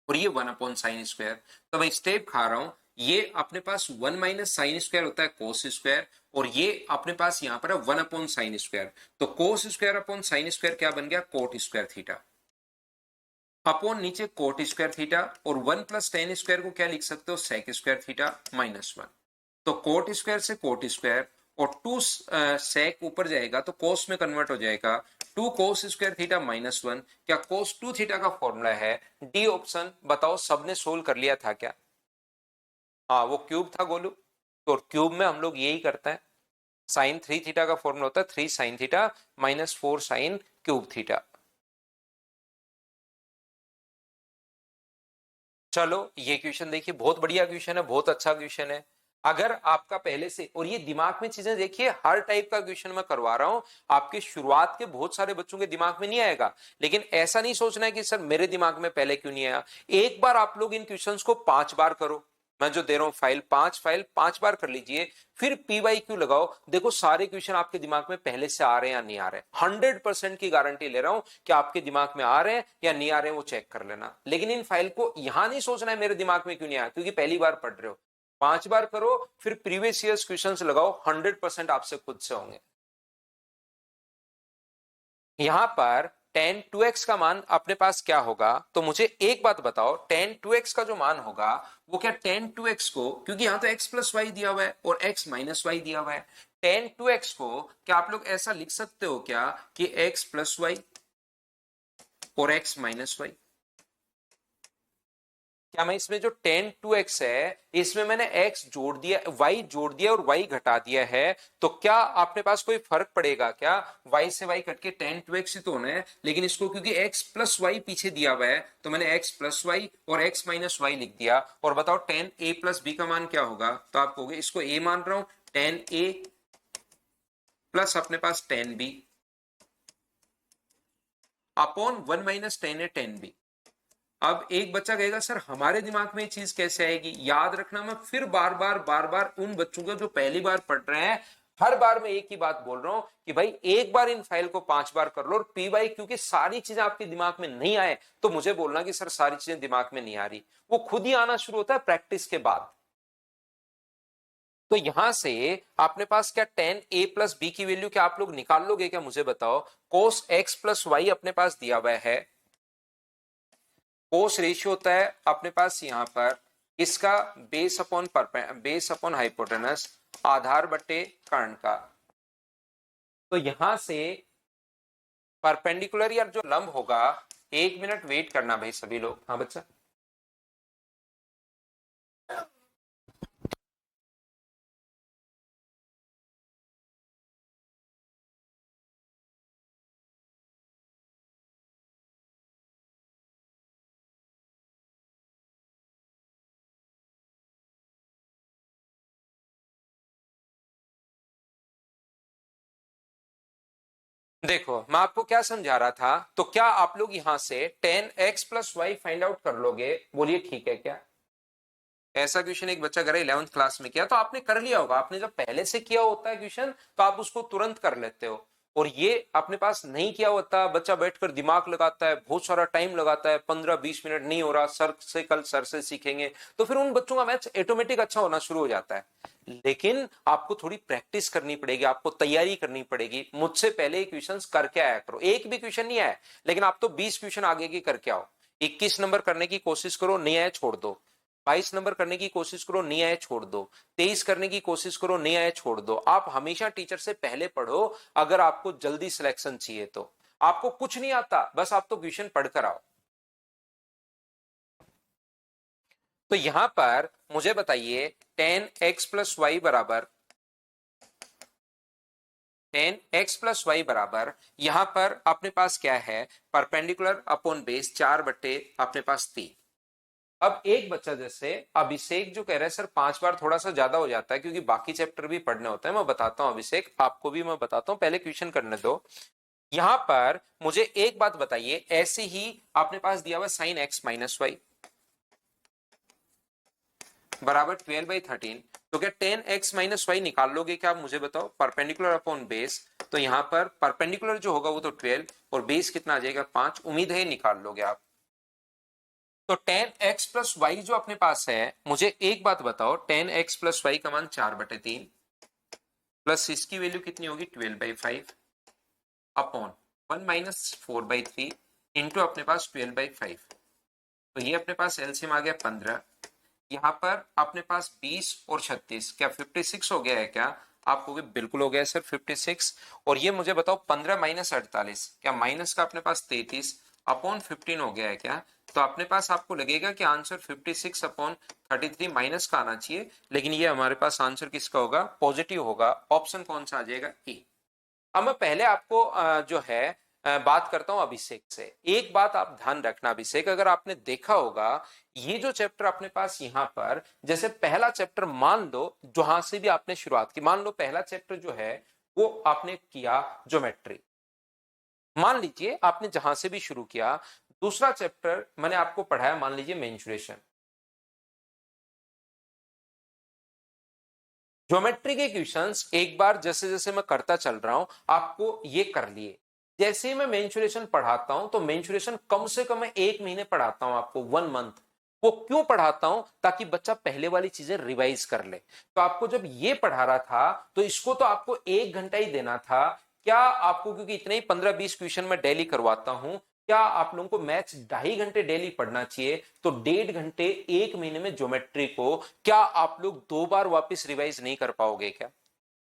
और ये 1/sin²। तो मैं स्टेप खा रहा हूं, ये अपने पास 1 - sin² होता है cos², और ये अपने पास यहां पर है 1/sin²। तो cos²/sin² क्या बन गया, cot²θ अपॉन नीचे cot²θ, और 1 + tan² को क्या लिख सकते हो, sec²θ -1। तो cot² से cot², और 2 sec ऊपर जाएगा तो cos में कन्वर्ट हो जाएगा, 2 cos²θ -1। क्या cos2θ का फॉर्मूला है, डी ऑप्शन। बताओ सबने सोल्व कर लिया था क्या? हाँ वो क्यूब था गोलू, तो क्यूब में हम लोग यही करते हैं। sin3θ का फॉर्मूला होता है 3sin θ -4sin³ θ। चलो ये क्वेश्चन देखिए, बहुत बढ़िया क्वेश्चन है, बहुत अच्छा क्वेश्चन है। अगर आपका पहले से, और ये दिमाग में चीजें देखिए, हर टाइप का क्वेश्चन मैं करवा रहा हूं, आपके शुरुआत के बहुत सारे बच्चों के दिमाग में नहीं आएगा, लेकिन ऐसा नहीं सोचना है कि सर मेरे दिमाग में पहले क्यों नहीं आया। एक बार आप लोग इन क्वेश्चंस को 5 बार करो, मैं जो दे रहा हूं फाइल 5 बार कर लीजिए, फिर PYQ लगाओ, देखो सारे क्वेश्चन आपके दिमाग में पहले से आ रहे हैं या नहीं आ रहे। 100% की गारंटी ले रहा हूं कि आपके दिमाग में आ रहे हैं या नहीं आ रहे हैं, वो चेक कर लेना। लेकिन इन फाइल को यहां नहीं सोचना है मेरे दिमाग में क्यों नहीं आया, क्योंकि पहली बार पढ़ रहे हो। 5 बार करो, फिर प्रीवियस ईयर्स क्वेश्चंस लगाओ, 100% आपसे खुद से होंगे। यहां पर tan 2x का मान अपने पास क्या होगा, तो मुझे एक बात बताओ, tan 2x का जो मान होगा वो क्या, tan 2x को, क्योंकि यहां तो x + y दिया हुआ है और x - y दिया हुआ है, tan 2x को क्या आप लोग ऐसा लिख सकते हो क्या कि x + y और x - y। क्या मैं इसमें जो tan 2x है, इसमें मैंने x जोड़ दिया, y जोड़ दिया और y घटा दिया है, तो क्या आपने पास कोई फर्क पड़ेगा क्या? y से y कट के tan 2x ही तो होना है, लेकिन इसको क्योंकि x + y पीछे दिया हुआ है, तो मैंने x + y और x - y लिख दिया। और बताओ tan a + b का मान क्या होगा, तो आप कहोगे इसको a मान रहा हूं, tan a प्लस अपने पास tan b upon 1 - tan a tan b। अब एक बच्चा कहेगा सर हमारे दिमाग में ये चीज कैसे आएगी। याद रखना, मैं फिर बार बार उन बच्चों को जो पहली बार पढ़ रहे हैं, हर बार मैं एक ही बात बोल रहा हूं कि भाई एक बार इन फाइल को 5 बार कर लो, और PY क्योंकि सारी चीजें आपके दिमाग में नहीं आए तो मुझे बोलना कि सर सारी चीजें दिमाग में नहीं आ रही, वो खुद ही आना शुरू होता है प्रैक्टिस के बाद। तो यहां से आपने पास क्या tan a + b की वैल्यू क्या आप लोग निकाल लोगे क्या, मुझे बताओ। cos x + y अपने पास दिया हुआ है, कोस रेशियो होता है अपने पास यहां पर इसका बेस अपॉन हाइपोटेनस, आधार बटे कर्ण का। तो यहां से परपेंडिकुलर या जो लंब होगा, 1 मिनट वेट करना भाई सभी लोग। हाँ बच्चा, देखो मैं आपको क्या समझा रहा था, तो क्या आप लोग यहां से tan x + y find out कर लोगे, बोलिए ठीक है क्या? ऐसा क्वेश्चन एक बच्चा करे 11th क्लास में किया, तो आपने कर लिया होगा। आपने जब पहले से किया होता है क्वेश्चन तो आप उसको तुरंत कर लेते हो, और ये अपने पास नहीं किया होता, बच्चा बैठकर दिमाग लगाता है, बहुत सारा टाइम लगाता है, 15-20 मिनट नहीं हो रहा, सर से कल सर से सीखेंगे, तो फिर उन बच्चों का मैथ्स ऑटोमेटिक अच्छा होना शुरू हो जाता है। लेकिन आपको थोड़ी प्रैक्टिस करनी पड़ेगी, आपको तैयारी करनी पड़ेगी। मुझसे पहले क्वेश्चंस करके आया करो, एक भी क्वेश्चन नहीं आया लेकिन आप तो 20 क्वेश्चन आगे की करके आओ। 21 नंबर करने की कोशिश करो, नहीं आया छोड़ दो। 22 नंबर करने की कोशिश करो, नहीं आए छोड़ दो। 23 करने की कोशिश करो, नहीं आए छोड़ दो। आप हमेशा टीचर से पहले पढ़ो, अगर आपको जल्दी सिलेक्शन चाहिए तो। आपको कुछ नहीं आता, बस आप तो क्वेश्चन पढ़कर आओ। तो यहां पर मुझे बताइए tan x + y बराबर, tan x + y बराबर यहां पर अपने पास क्या है, परपेंडिकुलर अपॉन बेस 4 बट्टे अपने पास 3। अब एक बच्चा जैसे अभिषेक जो कह रहा है सर 5 बार थोड़ा सा ज्यादा हो जाता है क्योंकि बाकी चैप्टर भी पढ़ने होते हैं। मैं बताता हूं अभिषेक, आपको भी मैं बताता हूं, पहले क्वेश्चन करने दो। यहां पर मुझे एक बात बताइए, ऐसे ही आपने पास दिया हुआ sin x - y बराबर 12/13, तो क्या tan x - y निकाल लोगे क्या आप, मुझे बताओ। परपेंडिकुलर अपॉन बेस, तो यहां पर परपेंडिकुलर जो होगा वो तो 12 और बेस कितना आ जाएगा 5। उम्मीद है निकाल लोगे आप। तो tan x प्लस वाई जो अपने पास है, मुझे एक बात बताओ, tan x प्लस वाई का मान 4/3 प्लस इसकी वैल्यू कितनी होगी 12/5 अपॉन 1 माइनस 4/3 इंटू अपने पास 12/5। तो ये अपने पास एलसीएम आ गया 15। यहाँ पर अपने पास 20 और 36, क्या 56 हो गया है क्या? आप कहोगे बिल्कुल हो गया सर 56। और ये मुझे बताओ 15 माइनस 48, क्या माइनस का अपने पास 33 अपॉन 15 हो गया है क्या? तो अपने पास आपको लगेगा कि आंसर 56 अपॉन 33 माइनस का आना चाहिए, लेकिन ये हमारे पास आंसर किसका होगा? पॉजिटिव होगा। ऑप्शन कौन सा आ जाएगा? ए। अब मैं पहले आपको जो है बात करता हूं अभिषेक से। एक बात आप ध्यान रखना अभिषेक, अगर आपने देखा होगा ये जो चैप्टर अपने पास यहां पर, जैसे पहला चैप्टर मान लो जहां से भी आपने शुरुआत की, मान लो पहला चैप्टर जो है वो आपने किया ज्योमेट्री, मान लीजिए आपने जहां से भी शुरू किया। दूसरा चैप्टर मैंने आपको पढ़ाया, मान लीजिए मेंसुरेशन। ज्योमेट्री के क्वेश्चंस एक बार जैसे जैसे मैं करता चल रहा हूं आपको ये कर लिए। जैसे ही मैं मेंसुरेशन पढ़ाता हूं तो मेंसुरेशन कम से कम मैं 1 महीने पढ़ाता हूं आपको, 1 मंथ। वो क्यों पढ़ाता हूं? ताकि बच्चा पहले वाली चीजें रिवाइज कर ले। तो आपको जब ये पढ़ा रहा था तो इसको तो आपको 1 घंटा ही देना था। क्या आपको, क्योंकि इतने ही 15-20 क्वेश्चन मैं डेली करवाता हूं, क्या आप लोगों को मैथ्स 2.5 घंटे डेली पढ़ना चाहिए? तो 1.5 घंटे 1 महीने में ज्योमेट्री को क्या आप लोग 2 बार वापस रिवाइज नहीं कर पाओगे क्या?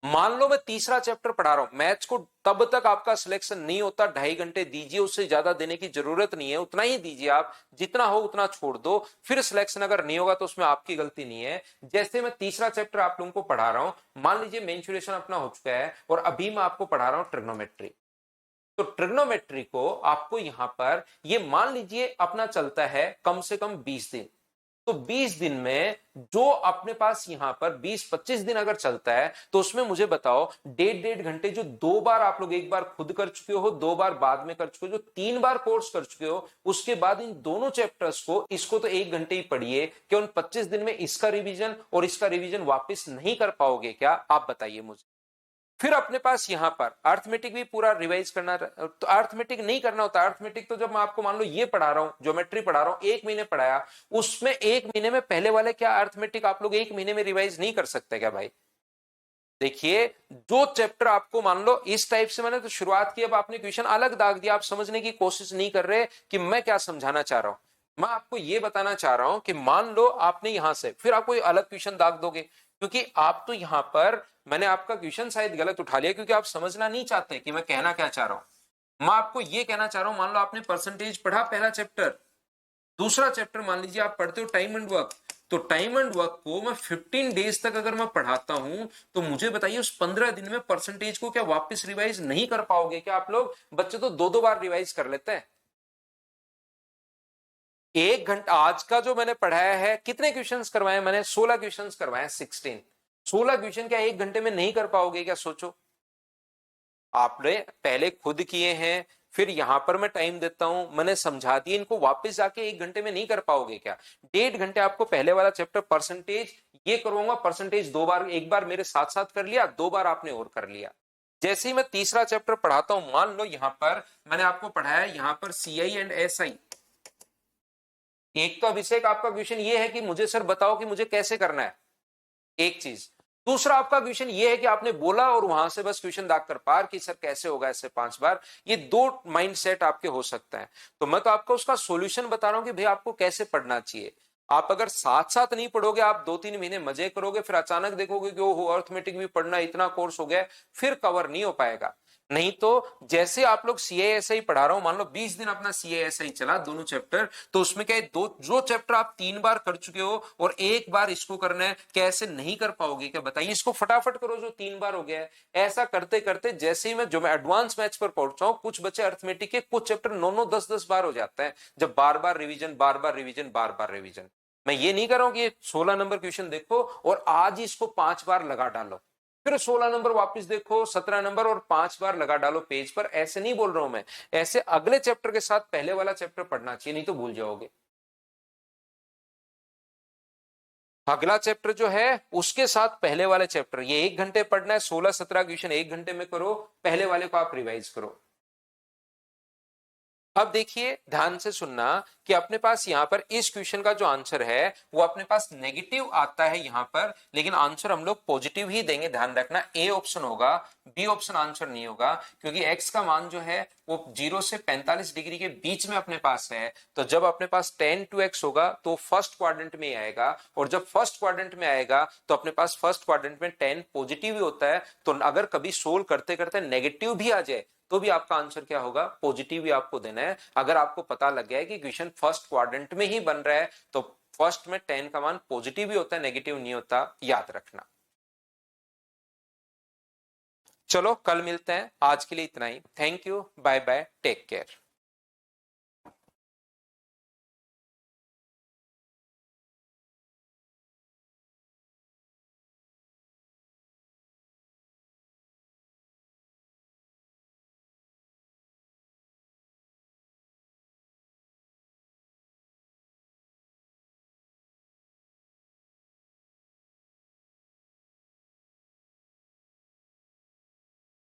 मान लो मैं तीसरा चैप्टर पढ़ा रहा हूं मैथ्स को, तब तक आपका सिलेक्शन नहीं होता, 2.5 घंटे दीजिए, उससे ज्यादा देने की जरूरत नहीं है, उतना ही दीजिए आप, जितना हो उतना छोड़ दो। फिर सिलेक्शन अगर नहीं होगा तो उसमें आपकी गलती नहीं है। जैसे मैं तीसरा चैप्टर आप लोगों को पढ़ा रहा हूं, मान लीजिए मेंसुरेशन अपना हो चुका है और अभी मैं आपको पढ़ा रहा हूं ट्रिग्नोमेट्री। तो ट्रिग्नोमेट्री को आपको यहां पर ये मान लीजिए अपना चलता है कम से कम 20 दिन। तो 20 दिन में जो अपने पास यहां पर 20-25 दिन अगर चलता है तो उसमें मुझे बताओ 1.5-1.5 घंटे जो 2 बार आप लोग, एक बार खुद कर चुके हो, 2 बार बाद में कर चुके हो, जो 3 बार कोर्स कर चुके हो, उसके बाद इन दोनों चैप्टर्स को, इसको तो 1 घंटे ही पढ़िए, क्या उन 25 दिन में इसका रिवीजन और इसका रिवीजन वापस नहीं कर पाओगे क्या? आप बताइए मुझे। फिर अपने पास यहां पर अर्थमेटिक भी पूरा रिवाइज करना। तो अर्थमेटिक नहीं करना होता। अर्थमेटिक तो जब मैं आपको मान लो ये पढ़ा रहा हूं, ज्योमेट्री पढ़ा रहा हूं, 1 महीने पढ़ाया, उसमें 1 महीने में पहले वाले क्या अर्थमेटिक आप लोग 1 महीने में रिवाइज नहीं कर सकते क्या भाई? देखिए, जो चैप्टर आपको मान लो इस टाइप से मैंने तो शुरुआत की, अब आपने क्वेश्चन अलग दाग दिया, आप समझने की कोशिश नहीं कर रहे कि मैं क्या समझाना चाह रहा हूं। मैं आपको यह बताना चाह रहा हूं कि मान लो आपने यहां से फिर आप कोई अलग क्वेश्चन दाग दोगे, क्योंकि आप तो यहां पर, मैंने आपका क्वेश्चन शायद गलत उठा लिया क्योंकि आप समझना नहीं चाहते कि मैं कहना क्या चाह रहा हूं। मैं आपको यह कहना चाह रहा हूं, मान लो आपने परसेंटेज पढ़ा पहला चैप्टर, दूसरा चैप्टर मान लीजिए आप पढ़ते हो टाइम एंड वर्क। तो टाइम एंड वर्क को मैं 15 डेज तक अगर मैं पढ़ाता हूं तो मुझे बताइए उस 15 दिन में परसेंटेज को क्या वापस रिवाइज नहीं कर पाओगे क्या आप लोग? बच्चे तो 2-2 बार रिवाइज कर लेते हैं। 1 घंटा आज का जो मैंने पढ़ाया है, कितने क्वेश्चंस करवाए मैंने? 16 क्वेश्चंस करवाए, 16। 16 क्वेश्चन क्या 1 घंटे में नहीं कर पाओगे क्या? सोचो। आपने पहले खुद किए हैं, फिर यहां पर मैं टाइम देता हूं, मैंने समझा दिया, इनको वापस जाके 1 घंटे में नहीं कर पाओगे क्या? 1.5 घंटे आपको पहले वाला चैप्टर परसेंटेज ये करवाऊंगा, परसेंटेज 2 बार, एक बार मेरे साथ साथ कर लिया, 2 बार आपने और कर लिया। जैसे ही मैं तीसरा चैप्टर पढ़ाता हूं, मान लो यहां पर मैंने आपको पढ़ाया यहां पर सीआई एंड एसआई। एक तो अभिषेक आपका क्वेश्चन ये है कि मुझे सर बताओ कि मुझे कैसे करना है, एक चीज। दूसरा आपका क्वेश्चन ये है कि आपने बोला और वहां से बस क्वेश्चन दाग कर पार कि सर कैसे होगा ऐसे 5 बार। ये दो माइंडसेट आपके हो सकते हैं। तो मैं तो आपको उसका सॉल्यूशन बता रहा हूं कि भाई आपको कैसे पढ़ना चाहिए। आप अगर साथ साथ नहीं पढ़ोगे, आप 2-3 महीने मजे करोगे, फिर अचानक देखोगे कि ओहो अर्थमेटिक भी पढ़ना, इतना कोर्स हो गया, फिर कवर नहीं हो पाएगा। नहीं तो जैसे आप लोग सीएएसआई पढ़ा रहा हूं, मान लो 20 दिन अपना सीएएसआई चला दोनों चैप्टर, तो उसमें क्या है, दो जो चैप्टर आप 3 बार कर चुके हो और एक बार इसको करना है, कैसे नहीं कर पाओगे क्या? बताइए, इसको फटाफट करो जो 3 बार हो गया है। ऐसा करते करते जैसे ही मैं एडवांस मैथ्स पर पहुंचा हूं, कुछ बच्चे अर्थमेटिक के कुछ चैप्टर 9-9 10-10 बार हो जाता है, जब बार बार रिविजन, बार बार रिविजन, बार बार रिविजन। मैं ये नहीं कर रहा हूं कि ये 16 नंबर क्वेश्चन देखो और आज ही इसको 5 बार लगा डालो, फिर 16 नंबर वापस देखो, 17 नंबर और 5 बार लगा डालो पेज पर, ऐसे नहीं बोल रहा हूं मैं। ऐसे अगले चैप्टर के साथ पहले वाला चैप्टर पढ़ना चाहिए, नहीं तो भूल जाओगे। अगला चैप्टर जो है उसके साथ पहले वाले चैप्टर, ये 1 घंटे पढ़ना है, 16-17 क्वेश्चन 1 घंटे में करो, पहले वाले को आप रिवाइज करो। अब देखिए ध्यान से सुनना कि अपने पास यहां पर इस क्वेश्चन का जो आंसर है वो अपने पास नेगेटिव आता है यहां पर, लेकिन आंसर हम लोग पॉजिटिव ही देंगे। ध्यान रखना ए ऑप्शन होगा, बी ऑप्शन आंसर नहीं होगा, क्योंकि एक्स का मान जो है वो 0 से 45 डिग्री के बीच में अपने पास है। तो जब अपने पास tan 2x होगा तो फर्स्ट क्वाड्रेंट में आएगा, और जब फर्स्ट क्वाड्रेंट में आएगा तो अपने पास फर्स्ट क्वाड्रेंट में tan पॉजिटिव ही होता है। तो अगर कभी सोल्व करते करते नेगेटिव भी आ जाए तो भी आपका आंसर क्या होगा, पॉजिटिव ही आपको देना है। अगर आपको पता लग गया है कि क्वेश्चन फर्स्ट क्वाड्रेंट में ही बन रहा है तो फर्स्ट में 10 का मान पॉजिटिव ही होता है, नेगेटिव नहीं होता, याद रखना। चलो कल मिलते हैं, आज के लिए इतना ही। Thank you, bye bye, take care.